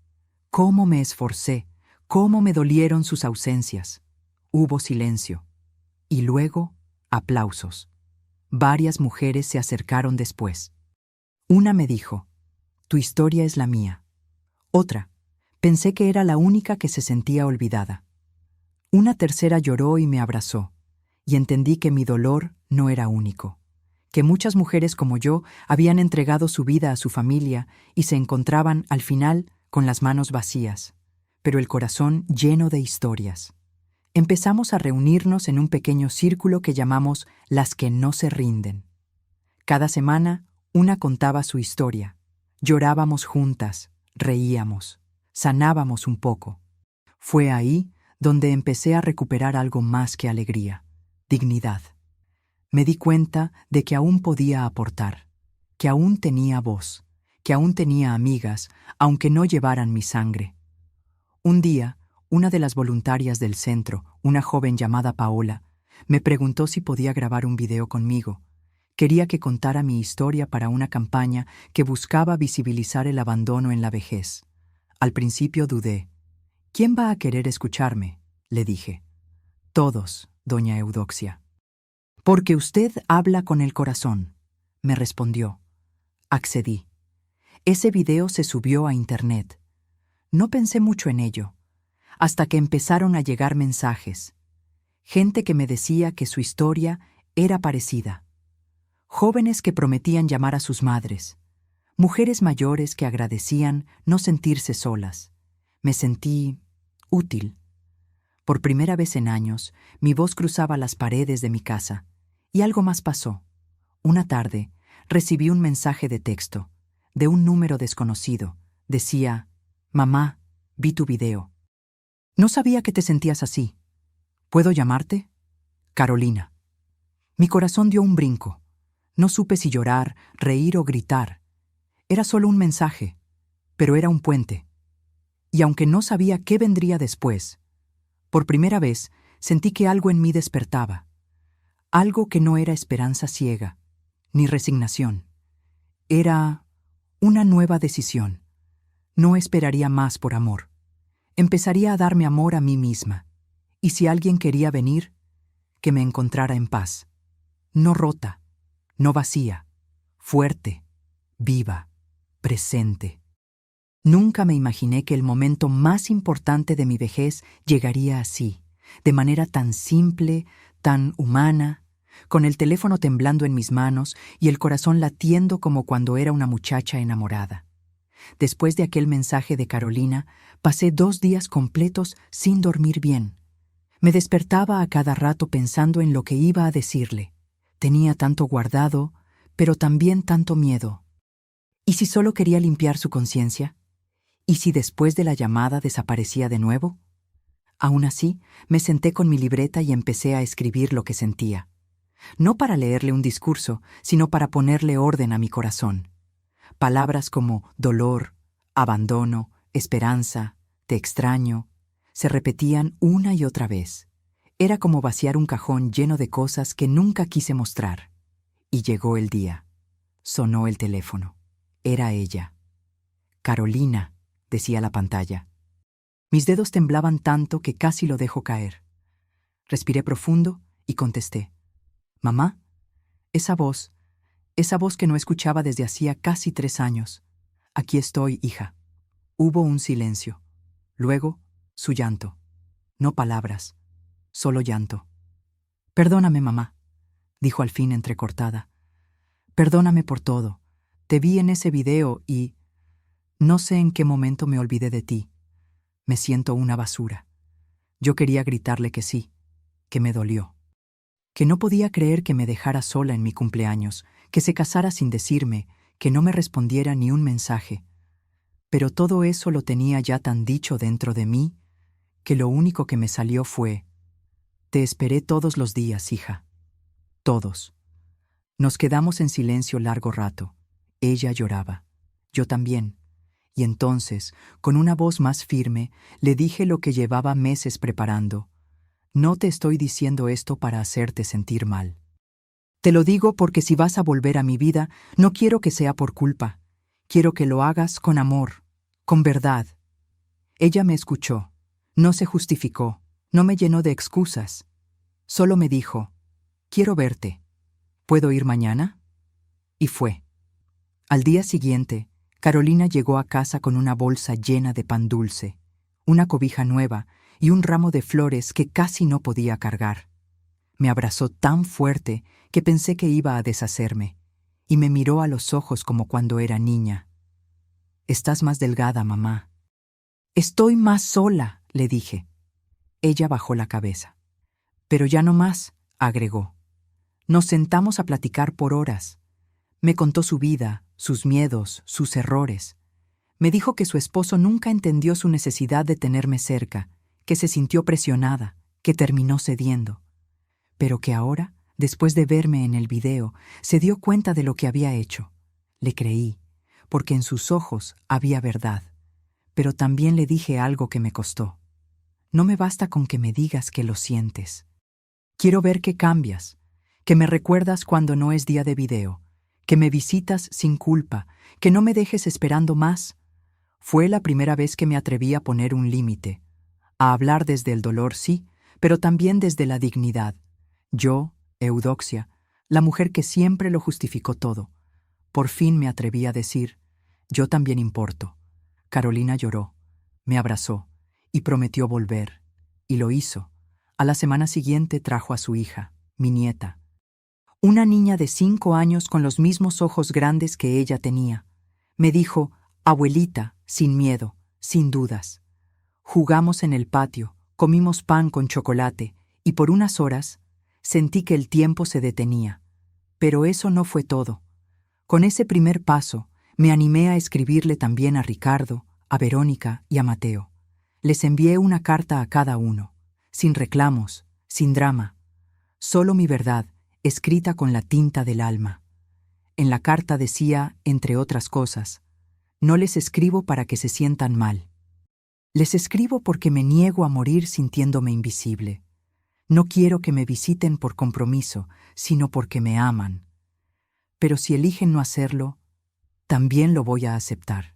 Speaker 1: cómo me esforcé, cómo me dolieron sus ausencias. Hubo silencio. Y luego, aplausos. Varias mujeres se acercaron después. Una me dijo, «Tu historia es la mía». Otra, pensé que era la única que se sentía olvidada. Una tercera lloró y me abrazó, y entendí que mi dolor no era único, que muchas mujeres como yo habían entregado su vida a su familia y se encontraban, al final, con las manos vacías, pero el corazón lleno de historias. Empezamos a reunirnos en un pequeño círculo que llamamos las que no se rinden. Cada semana, una contaba su historia. Llorábamos juntas, reíamos, sanábamos un poco. Fue ahí donde empecé a recuperar algo más que alegría, dignidad. Me di cuenta de que aún podía aportar, que aún tenía voz, que aún tenía amigas, aunque no llevaran mi sangre. Un día, una de las voluntarias del centro, una joven llamada Paola, me preguntó si podía grabar un video conmigo. Quería que contara mi historia para una campaña que buscaba visibilizar el abandono en la vejez. Al principio dudé. «¿Quién va a querer escucharme?», le dije. «Todos, doña Eudoxia». «Porque usted habla con el corazón», me respondió. Accedí. Ese video se subió a internet. No pensé mucho en ello, hasta que empezaron a llegar mensajes. Gente que me decía que su historia era parecida. Jóvenes que prometían llamar a sus madres. Mujeres mayores que agradecían no sentirse solas. Me sentí útil. Por primera vez en años, mi voz cruzaba las paredes de mi casa. Y algo más pasó. Una tarde, recibí un mensaje de texto, de un número desconocido. Decía, «Mamá, vi tu video. No sabía que te sentías así. ¿Puedo llamarte? Carolina». Mi corazón dio un brinco. No supe si llorar, reír o gritar. Era solo un mensaje, pero era un puente. Y aunque no sabía qué vendría después, por primera vez sentí que algo en mí despertaba. Algo que no era esperanza ciega, ni resignación. Era una nueva decisión. No esperaría más por amor. Empezaría a darme amor a mí misma. Y si alguien quería venir, que me encontrara en paz. No rota, no vacía, fuerte, viva, presente. Nunca me imaginé que el momento más importante de mi vejez llegaría así, de manera tan simple, tan humana, con el teléfono temblando en mis manos y el corazón latiendo como cuando era una muchacha enamorada. Después de aquel mensaje de Carolina, pasé 2 días completos sin dormir bien. Me despertaba a cada rato pensando en lo que iba a decirle. Tenía tanto guardado, pero también tanto miedo. ¿Y si solo quería limpiar su conciencia? ¿Y si después de la llamada desaparecía de nuevo? Aún así, me senté con mi libreta y empecé a escribir lo que sentía. No para leerle un discurso, sino para ponerle orden a mi corazón. Palabras como dolor, abandono, esperanza, te extraño, se repetían una y otra vez. Era como vaciar un cajón lleno de cosas que nunca quise mostrar. Y llegó el día. Sonó el teléfono. Era ella. Carolina, decía la pantalla. Mis dedos temblaban tanto que casi lo dejo caer. Respiré profundo y contesté. «Mamá, esa voz que no escuchaba desde hacía casi 3 años. Aquí estoy, hija». Hubo un silencio. Luego, su llanto. No palabras, solo llanto. «Perdóname, mamá», dijo al fin entrecortada. «Perdóname por todo. Te vi en ese video y no sé en qué momento me olvidé de ti. Me siento una basura». Yo quería gritarle que sí, que me dolió. Que no podía creer que me dejara sola en mi cumpleaños, que se casara sin decirme, que no me respondiera ni un mensaje. Pero todo eso lo tenía ya tan dicho dentro de mí, que lo único que me salió fue: «Te esperé todos los días, hija». Todos. Nos quedamos en silencio largo rato. Ella lloraba. Yo también. Y entonces, con una voz más firme, le dije lo que llevaba meses preparando. «No te estoy diciendo esto para hacerte sentir mal. Te lo digo porque si vas a volver a mi vida, no quiero que sea por culpa. Quiero que lo hagas con amor, con verdad». Ella me escuchó. No se justificó, no me llenó de excusas. Solo me dijo: «Quiero verte. ¿Puedo ir mañana?» Y fue. Al día siguiente, Carolina llegó a casa con una bolsa llena de pan dulce, una cobija nueva y un ramo de flores que casi no podía cargar. Me abrazó tan fuerte que pensé que iba a deshacerme, y me miró a los ojos como cuando era niña. «Estás más delgada, mamá». «Estoy más sola», le dije. Ella bajó la cabeza. «Pero ya no más», agregó. Nos sentamos a platicar por horas. Me contó su vida, sus miedos, sus errores. Me dijo que su esposo nunca entendió su necesidad de tenerme cerca, que se sintió presionada, que terminó cediendo. Pero que ahora, después de verme en el video, se dio cuenta de lo que había hecho. Le creí, porque en sus ojos había verdad. Pero también le dije algo que me costó. «No me basta con que me digas que lo sientes. Quiero ver que cambias, que me recuerdas cuando no es día de video, que me visitas sin culpa, que no me dejes esperando más». Fue la primera vez que me atreví a poner un límite, a hablar desde el dolor, sí, pero también desde la dignidad. Yo, Eudoxia, la mujer que siempre lo justificó todo, por fin me atreví a decir: «Yo también importo». Carolina lloró, me abrazó y prometió volver. Y lo hizo. A la semana siguiente trajo a su hija, mi nieta. Una niña de 5 años con los mismos ojos grandes que ella tenía. Me dijo: «Abuelita», sin miedo, sin dudas. Jugamos en el patio, comimos pan con chocolate y por unas horas sentí que el tiempo se detenía. Pero eso no fue todo. Con ese primer paso, me animé a escribirle también a Ricardo, a Verónica y a Mateo. Les envié una carta a cada uno, sin reclamos, sin drama. Solo mi verdad, escrita con la tinta del alma. En la carta decía, entre otras cosas, no les escribo para que se sientan mal. Les escribo porque me niego a morir sintiéndome invisible. No quiero que me visiten por compromiso, sino porque me aman. Pero si eligen no hacerlo, también lo voy a aceptar.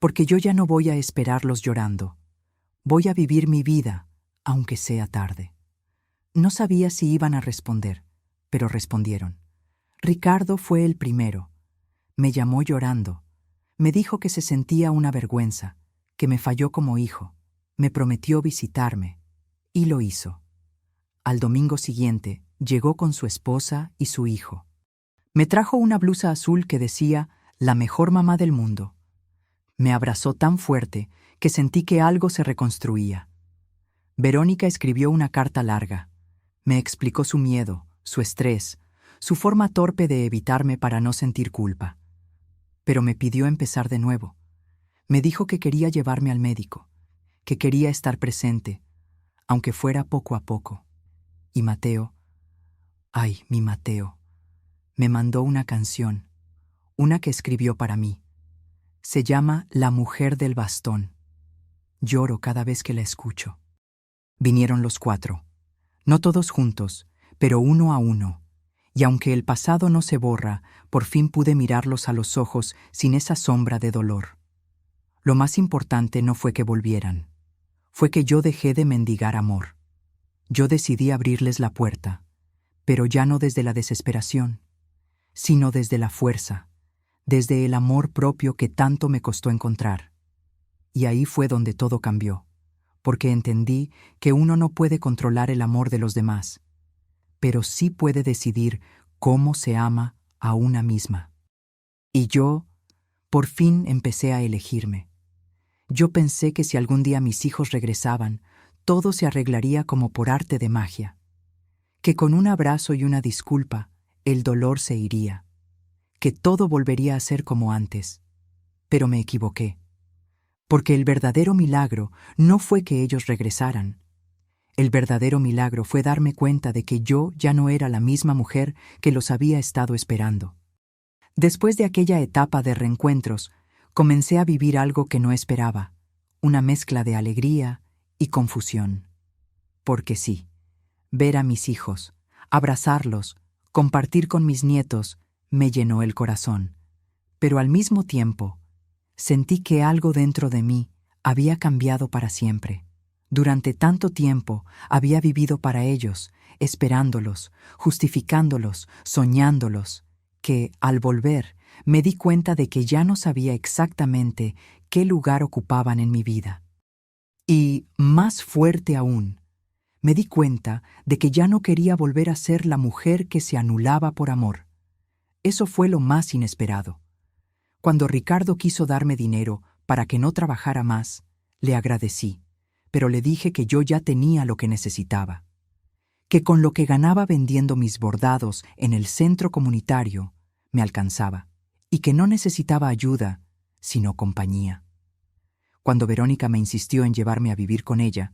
Speaker 1: Porque yo ya no voy a esperarlos llorando. Voy a vivir mi vida, aunque sea tarde. No sabía si iban a responder, pero respondieron. Ricardo fue el primero. Me llamó llorando. Me dijo que se sentía una vergüenza, que me falló como hijo. Me prometió visitarme. Y lo hizo. Al domingo siguiente, llegó con su esposa y su hijo. Me trajo una blusa azul que decía, la mejor mamá del mundo. Me abrazó tan fuerte que sentí que algo se reconstruía. Verónica escribió una carta larga. Me explicó su miedo, su estrés, su forma torpe de evitarme para no sentir culpa. Pero me pidió empezar de nuevo. Me dijo que quería llevarme al médico, que quería estar presente, aunque fuera poco a poco. Y Mateo, ay, mi Mateo, me mandó una canción, una que escribió para mí. Se llama La mujer del bastón. Lloro cada vez que la escucho. Vinieron los 4, no todos juntos, pero uno a uno. Y aunque el pasado no se borra, por fin pude mirarlos a los ojos sin esa sombra de dolor. Lo más importante no fue que volvieran. Fue que yo dejé de mendigar amor. Yo decidí abrirles la puerta, pero ya no desde la desesperación, sino desde la fuerza, desde el amor propio que tanto me costó encontrar. Y ahí fue donde todo cambió, porque entendí que uno no puede controlar el amor de los demás, pero sí puede decidir cómo se ama a una misma. Y yo, por fin, empecé a elegirme. Yo pensé que si algún día mis hijos regresaban, todo se arreglaría como por arte de magia, que con un abrazo y una disculpa, el dolor se iría, que todo volvería a ser como antes. Pero me equivoqué, porque el verdadero milagro no fue que ellos regresaran. El verdadero milagro fue darme cuenta de que yo ya no era la misma mujer que los había estado esperando. Después de aquella etapa de reencuentros, comencé a vivir algo que no esperaba, una mezcla de alegría y confusión. Porque sí, ver a mis hijos, abrazarlos, compartir con mis nietos, me llenó el corazón. Pero al mismo tiempo, sentí que algo dentro de mí había cambiado para siempre. Durante tanto tiempo había vivido para ellos, esperándolos, justificándolos, soñándolos, que, al volver, me di cuenta de que ya no sabía exactamente qué lugar ocupaban en mi vida. Y, más fuerte aún, me di cuenta de que ya no quería volver a ser la mujer que se anulaba por amor. Eso fue lo más inesperado. Cuando Ricardo quiso darme dinero para que no trabajara más, le agradecí, pero le dije que yo ya tenía lo que necesitaba, que con lo que ganaba vendiendo mis bordados en el centro comunitario me alcanzaba, y que no necesitaba ayuda, sino compañía. Cuando Verónica me insistió en llevarme a vivir con ella,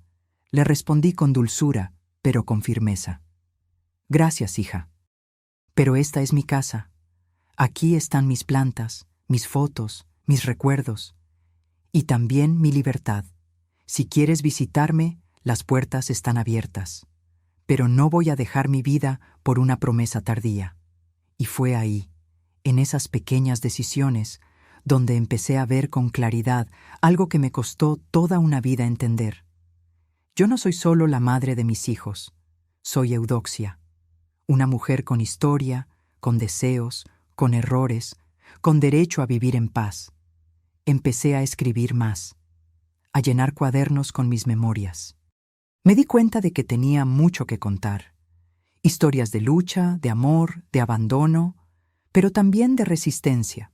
Speaker 1: le respondí con dulzura, pero con firmeza. Gracias, hija. Pero esta es mi casa. Aquí están mis plantas, mis fotos, mis recuerdos, y también mi libertad. Si quieres visitarme, las puertas están abiertas. Pero no voy a dejar mi vida por una promesa tardía. Y fue ahí, en esas pequeñas decisiones, donde empecé a ver con claridad algo que me costó toda una vida entender. Yo no soy solo la madre de mis hijos, soy Eudoxia, una mujer con historia, con deseos, con errores, con derecho a vivir en paz. Empecé a escribir más, a llenar cuadernos con mis memorias. Me di cuenta de que tenía mucho que contar. Historias de lucha, de amor, de abandono, pero también de resistencia.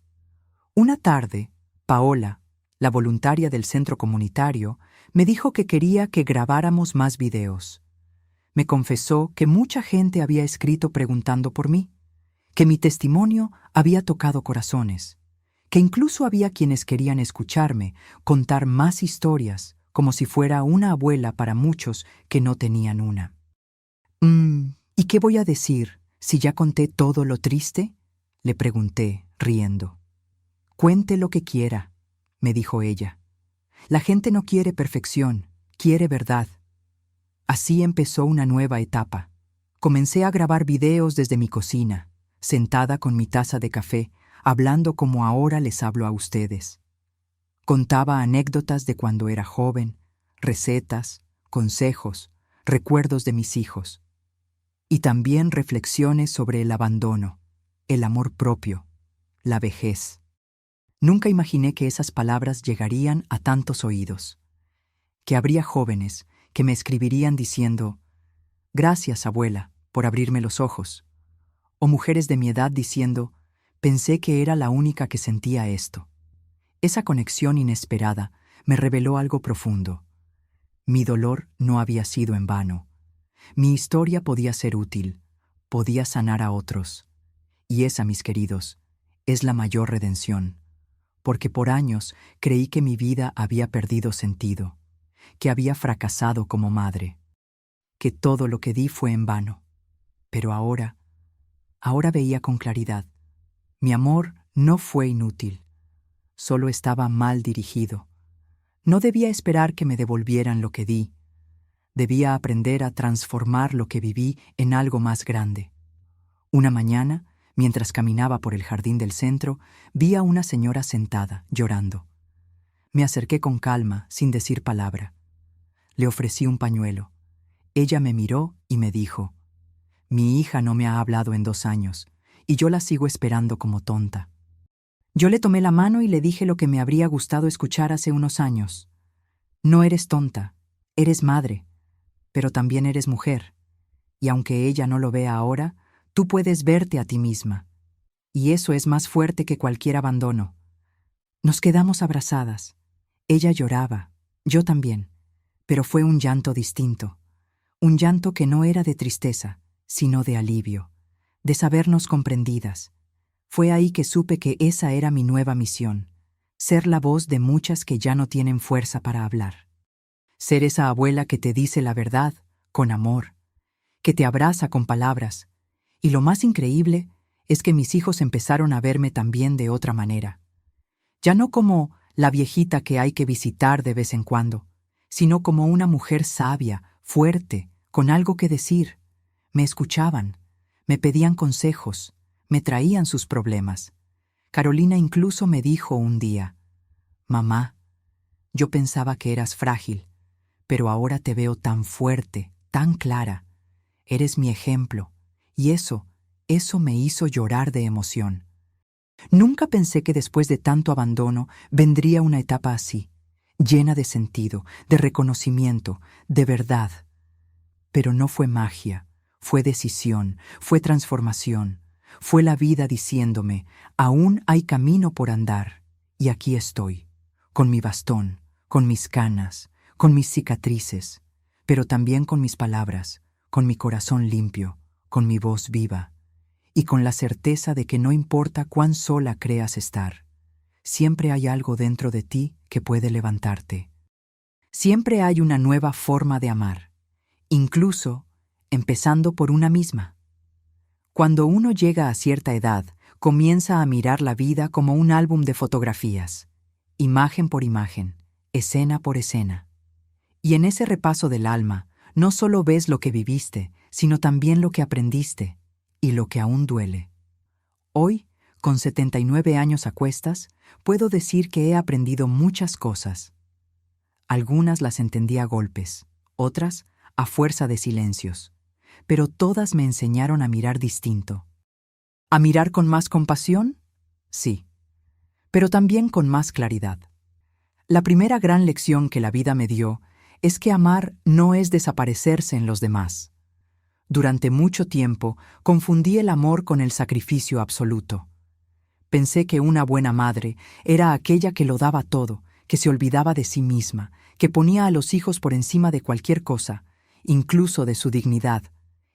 Speaker 1: Una tarde, Paola, la voluntaria del centro comunitario, me dijo que quería que grabáramos más videos. Me confesó que mucha gente había escrito preguntando por mí, que mi testimonio había tocado corazones, que incluso había quienes querían escucharme contar más historias, como si fuera una abuela para muchos que no tenían una. ¿Y qué voy a decir si ya conté todo lo triste?, Le pregunté, riendo. Cuente lo que quiera, me dijo ella. La gente no quiere perfección, quiere verdad. Así empezó una nueva etapa. Comencé a grabar videos desde mi cocina, sentada con mi taza de café, hablando como ahora les hablo a ustedes. Contaba anécdotas de cuando era joven, recetas, consejos, recuerdos de mis hijos. Y también reflexiones sobre el abandono, el amor propio, la vejez. Nunca imaginé que esas palabras llegarían a tantos oídos, que habría jóvenes que me escribirían diciendo, «Gracias, abuela, por abrirme los ojos», o mujeres de mi edad diciendo, «Pensé que era la única que sentía esto». Esa conexión inesperada me reveló algo profundo. Mi dolor no había sido en vano. Mi historia podía ser útil, podía sanar a otros. Y esa, mis queridos, es la mayor redención. Porque por años creí que mi vida había perdido sentido, que había fracasado como madre, que todo lo que di fue en vano. Pero ahora veía con claridad. Mi amor no fue inútil, solo estaba mal dirigido. No debía esperar que me devolvieran lo que di. Debía aprender a transformar lo que viví en algo más grande. Una mañana, mientras caminaba por el jardín del centro, vi a una señora sentada, llorando. Me acerqué con calma, sin decir palabra. Le ofrecí un pañuelo. Ella me miró y me dijo, «Mi hija no me ha hablado en 2 años, y yo la sigo esperando como tonta». Yo le tomé la mano y le dije lo que me habría gustado escuchar hace unos años. «No eres tonta, eres madre, pero también eres mujer, y aunque ella no lo vea ahora, tú puedes verte a ti misma, y eso es más fuerte que cualquier abandono». Nos quedamos abrazadas. Ella lloraba, yo también, pero fue un llanto distinto, un llanto que no era de tristeza, sino de alivio, de sabernos comprendidas. Fue ahí que supe que esa era mi nueva misión, ser la voz de muchas que ya no tienen fuerza para hablar. Ser esa abuela que te dice la verdad, con amor, que te abraza con palabras. Y lo más increíble es que mis hijos empezaron a verme también de otra manera. Ya no como la viejita que hay que visitar de vez en cuando, sino como una mujer sabia, fuerte, con algo que decir. Me escuchaban, me pedían consejos, me traían sus problemas. Carolina incluso me dijo un día, «Mamá, yo pensaba que eras frágil, pero ahora te veo tan fuerte, tan clara. Eres mi ejemplo». Y eso me hizo llorar de emoción. Nunca pensé que después de tanto abandono vendría una etapa así, llena de sentido, de reconocimiento, de verdad. Pero no fue magia, fue decisión, fue transformación. Fue la vida diciéndome, aún hay camino por andar, y aquí estoy, con mi bastón, con mis canas, con mis cicatrices, pero también con mis palabras, con mi corazón limpio, con mi voz viva, y con la certeza de que no importa cuán sola creas estar, siempre hay algo dentro de ti que puede levantarte. Siempre hay una nueva forma de amar, incluso empezando por una misma. Cuando uno llega a cierta edad, comienza a mirar la vida como un álbum de fotografías, imagen por imagen, escena por escena. Y en ese repaso del alma, no solo ves lo que viviste, sino también lo que aprendiste y lo que aún duele. Hoy, con 79 años a cuestas, puedo decir que he aprendido muchas cosas. Algunas las entendí a golpes, otras a fuerza de silencios, pero todas me enseñaron a mirar distinto. ¿A mirar con más compasión? Sí, pero también con más claridad. La primera gran lección que la vida me dio es que amar no es desaparecerse en los demás. Durante mucho tiempo confundí el amor con el sacrificio absoluto. Pensé que una buena madre era aquella que lo daba todo, que se olvidaba de sí misma, que ponía a los hijos por encima de cualquier cosa, incluso de su dignidad.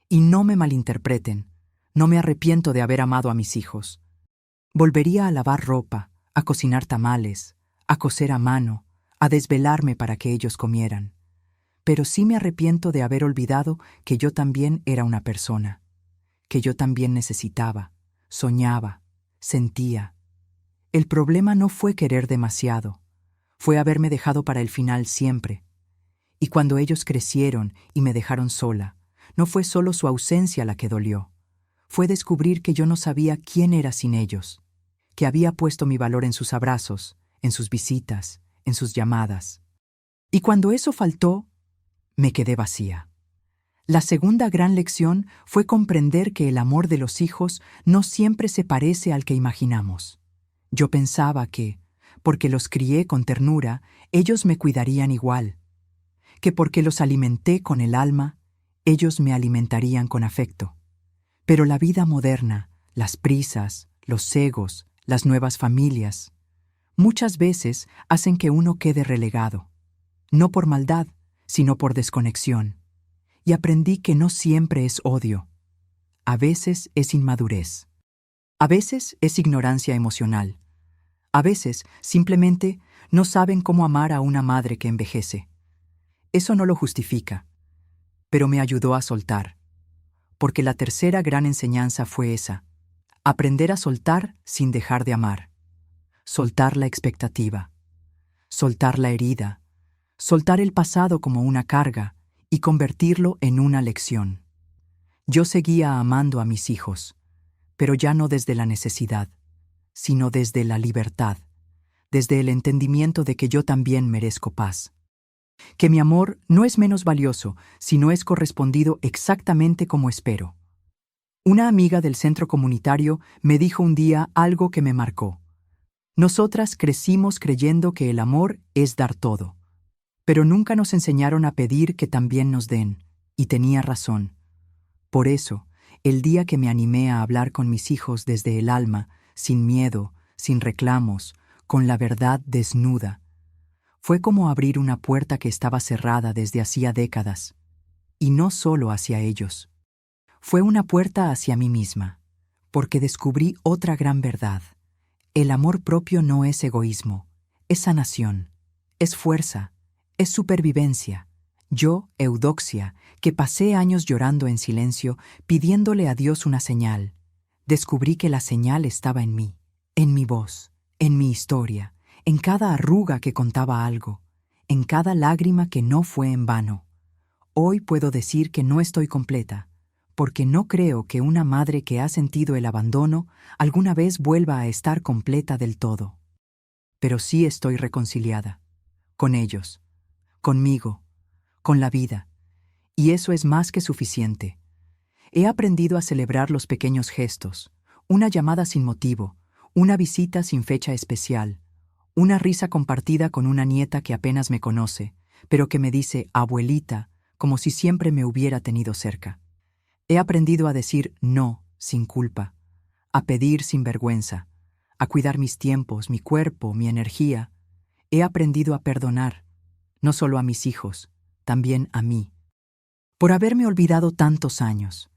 Speaker 1: Y no me malinterpreten, no me arrepiento de haber amado a mis hijos. Volvería a lavar ropa, a cocinar tamales, a coser a mano, a desvelarme para que ellos comieran. Pero sí me arrepiento de haber olvidado que yo también era una persona, que yo también necesitaba, soñaba, sentía. El problema no fue querer demasiado, fue haberme dejado para el final siempre. Y cuando ellos crecieron y me dejaron sola, no fue solo su ausencia la que dolió, fue descubrir que yo no sabía quién era sin ellos, que había puesto mi valor en sus abrazos, en sus visitas, en sus llamadas. Y cuando eso faltó, me quedé vacía. La segunda gran lección fue comprender que el amor de los hijos no siempre se parece al que imaginamos. Yo pensaba que, porque los crié con ternura, ellos me cuidarían igual, que porque los alimenté con el alma, ellos me alimentarían con afecto. Pero la vida moderna, las prisas, los egos, las nuevas familias, muchas veces hacen que uno quede relegado, no por maldad, sino por desconexión. Y aprendí que no siempre es odio. A veces es inmadurez. A veces es ignorancia emocional. A veces, simplemente, no saben cómo amar a una madre que envejece. Eso no lo justifica, pero me ayudó a soltar. Porque la tercera gran enseñanza fue esa: aprender a soltar sin dejar de amar. Soltar la expectativa. Soltar la herida. Soltar el pasado como una carga y convertirlo en una lección. Yo seguía amando a mis hijos, pero ya no desde la necesidad, sino desde la libertad, desde el entendimiento de que yo también merezco paz. Que mi amor no es menos valioso, sino es correspondido exactamente como espero. Una amiga del centro comunitario me dijo un día algo que me marcó. Nosotras crecimos creyendo que el amor es dar todo, pero nunca nos enseñaron a pedir que también nos den, y tenía razón. Por eso, el día que me animé a hablar con mis hijos desde el alma, sin miedo, sin reclamos, con la verdad desnuda, fue como abrir una puerta que estaba cerrada desde hacía décadas, y no solo hacia ellos. Fue una puerta hacia mí misma, porque descubrí otra gran verdad. El amor propio no es egoísmo, es sanación, es fuerza, es supervivencia. Yo, Eudoxia, que pasé años llorando en silencio, pidiéndole a Dios una señal, descubrí que la señal estaba en mí, en mi voz, en mi historia, en cada arruga que contaba algo, en cada lágrima que no fue en vano. Hoy puedo decir que no estoy completa, porque no creo que una madre que ha sentido el abandono alguna vez vuelva a estar completa del todo. Pero sí estoy reconciliada, con ellos, conmigo, con la vida, y eso es más que suficiente. He aprendido a celebrar los pequeños gestos, una llamada sin motivo, una visita sin fecha especial, una risa compartida con una nieta que apenas me conoce, pero que me dice abuelita, como si siempre me hubiera tenido cerca. He aprendido a decir no sin culpa, a pedir sin vergüenza, a cuidar mis tiempos, mi cuerpo, mi energía. He aprendido a perdonar, no solo a mis hijos, también a mí. Por haberme olvidado tantos años,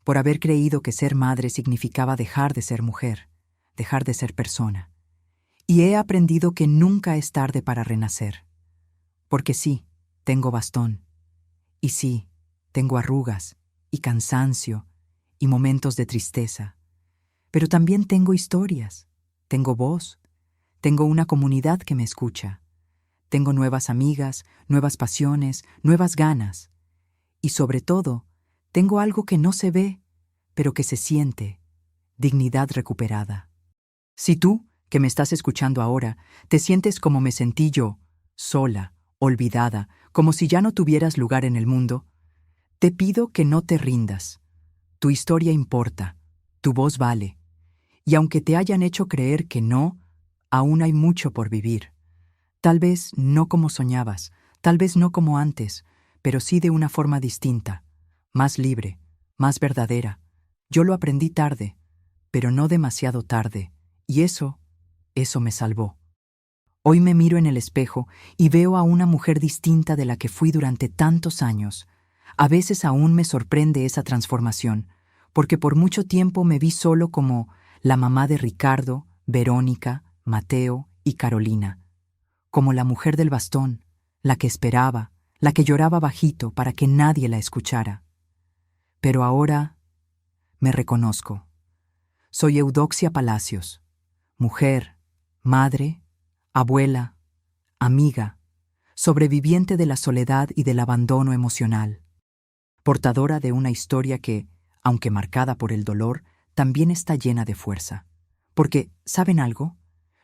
Speaker 1: por haber creído que ser madre significaba dejar de ser mujer, dejar de ser persona. Y he aprendido que nunca es tarde para renacer. Porque sí, tengo bastón. Y sí, tengo arrugas, y cansancio, y momentos de tristeza. Pero también tengo historias, tengo voz, tengo una comunidad que me escucha. Tengo nuevas amigas, nuevas pasiones, nuevas ganas. Y sobre todo, tengo algo que no se ve, pero que se siente: dignidad recuperada. Si tú, que me estás escuchando ahora, te sientes como me sentí yo, sola, olvidada, como si ya no tuvieras lugar en el mundo, te pido que no te rindas. Tu historia importa, tu voz vale. Y aunque te hayan hecho creer que no, aún hay mucho por vivir. Tal vez no como soñabas, tal vez no como antes, pero sí de una forma distinta, más libre, más verdadera. Yo lo aprendí tarde, pero no demasiado tarde, y eso me salvó. Hoy me miro en el espejo y veo a una mujer distinta de la que fui durante tantos años. A veces aún me sorprende esa transformación, porque por mucho tiempo me vi solo como la mamá de Ricardo, Verónica, Mateo y Carolina, como la mujer del bastón, la que esperaba, la que lloraba bajito para que nadie la escuchara. Pero ahora me reconozco. Soy Eudoxia Palacios, mujer, madre, abuela, amiga, sobreviviente de la soledad y del abandono emocional, portadora de una historia que, aunque marcada por el dolor, también está llena de fuerza. Porque, ¿saben algo?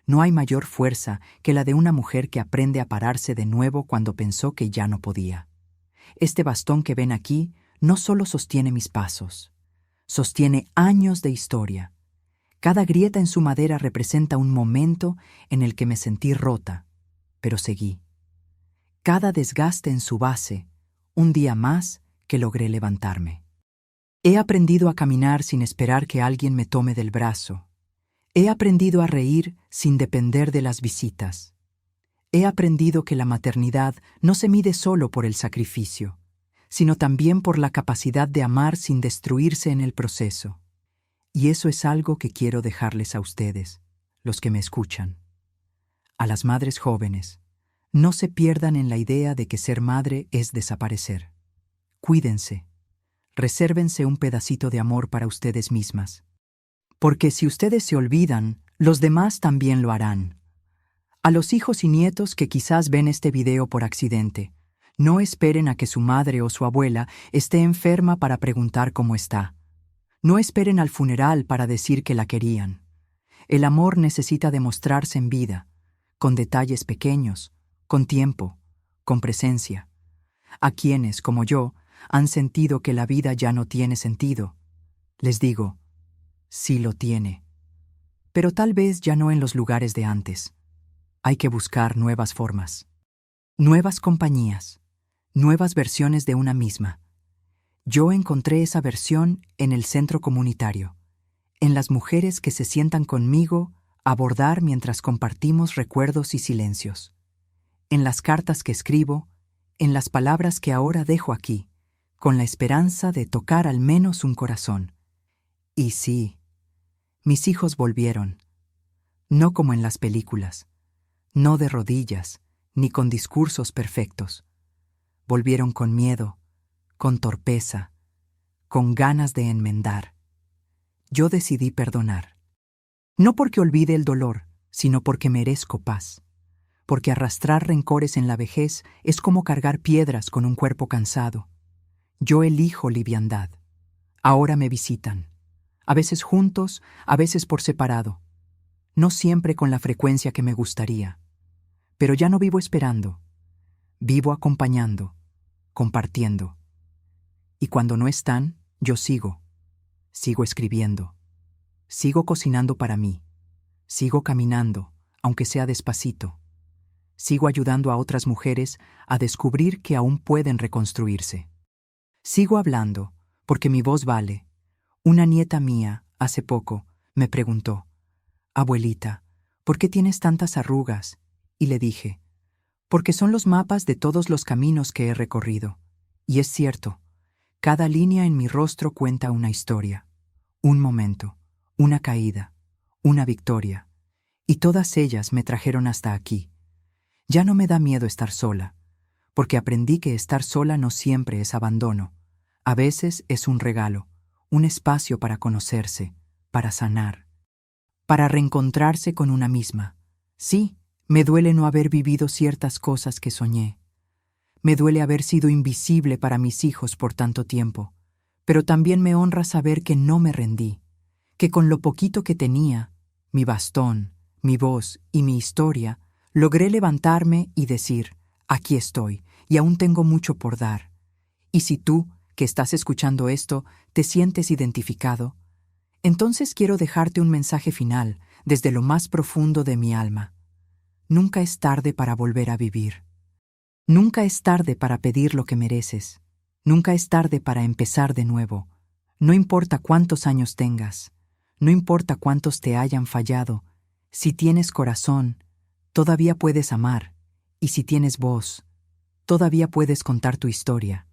Speaker 1: No hay mayor fuerza que la de una mujer que aprende a pararse de nuevo cuando pensó que ya no podía. Este bastón que ven aquí no solo sostiene mis pasos, sostiene años de historia. Cada grieta en su madera representa un momento en el que me sentí rota, pero seguí. Cada desgaste en su base, un día más que logré levantarme. He aprendido a caminar sin esperar que alguien me tome del brazo. He aprendido a reír sin depender de las visitas. He aprendido que la maternidad no se mide solo por el sacrificio, sino también por la capacidad de amar sin destruirse en el proceso. Y eso es algo que quiero dejarles a ustedes, los que me escuchan. A las madres jóvenes, no se pierdan en la idea de que ser madre es desaparecer. Cuídense. Resérvense un pedacito de amor para ustedes mismas. Porque si ustedes se olvidan, los demás también lo harán. A los hijos y nietos que quizás ven este video por accidente, no esperen a que su madre o su abuela esté enferma para preguntar cómo está. No esperen al funeral para decir que la querían. El amor necesita demostrarse en vida, con detalles pequeños, con tiempo, con presencia. A quienes, como yo, han sentido que la vida ya no tiene sentido, les digo, sí lo tiene. Pero tal vez ya no en los lugares de antes. Hay que buscar nuevas formas, nuevas compañías, nuevas versiones de una misma. Yo encontré esa versión en el centro comunitario, en las mujeres que se sientan conmigo a bordar mientras compartimos recuerdos y silencios, en las cartas que escribo, en las palabras que ahora dejo aquí, con la esperanza de tocar al menos un corazón. Y sí, mis hijos volvieron, no como en las películas, no de rodillas, ni con discursos perfectos. Volvieron con miedo, con torpeza, con ganas de enmendar. Yo decidí perdonar. No porque olvide el dolor, sino porque merezco paz. Porque arrastrar rencores en la vejez es como cargar piedras con un cuerpo cansado. Yo elijo liviandad. Ahora me visitan. A veces juntos, a veces por separado. No siempre con la frecuencia que me gustaría. Pero ya no vivo esperando. Vivo acompañando, compartiendo. Y cuando no están, yo sigo. Sigo escribiendo. Sigo cocinando para mí. Sigo caminando, aunque sea despacito. Sigo ayudando a otras mujeres a descubrir que aún pueden reconstruirse. Sigo hablando, porque mi voz vale. Una nieta mía, hace poco, me preguntó, «Abuelita, ¿por qué tienes tantas arrugas?» Y le dije, «Porque son los mapas de todos los caminos que he recorrido». Y es cierto, cada línea en mi rostro cuenta una historia, un momento, una caída, una victoria, y todas ellas me trajeron hasta aquí. Ya no me da miedo estar sola, porque aprendí que estar sola no siempre es abandono. A veces es un regalo, un espacio para conocerse, para sanar, para reencontrarse con una misma. Sí, me duele no haber vivido ciertas cosas que soñé. Me duele haber sido invisible para mis hijos por tanto tiempo, pero también me honra saber que no me rendí, que con lo poquito que tenía, mi bastón, mi voz y mi historia, logré levantarme y decir, aquí estoy, y aún tengo mucho por dar. Y si tú, que estás escuchando esto, te sientes identificado, entonces quiero dejarte un mensaje final desde lo más profundo de mi alma. Nunca es tarde para volver a vivir. Nunca es tarde para pedir lo que mereces. Nunca es tarde para empezar de nuevo. No importa cuántos años tengas, no importa cuántos te hayan fallado, si tienes corazón, todavía puedes amar, y si tienes voz, todavía puedes contar tu historia.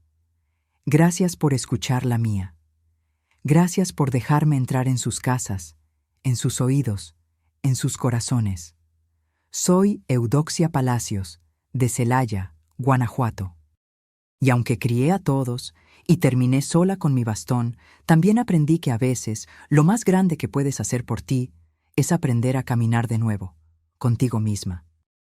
Speaker 1: Gracias por escuchar la mía. Gracias por dejarme entrar en sus casas, en sus oídos, en sus corazones. Soy Eudoxia Palacios, de Celaya, Guanajuato. Y aunque crié a todos y terminé sola con mi bastón, también aprendí que a veces lo más grande que puedes hacer por ti es aprender a caminar de nuevo, contigo misma.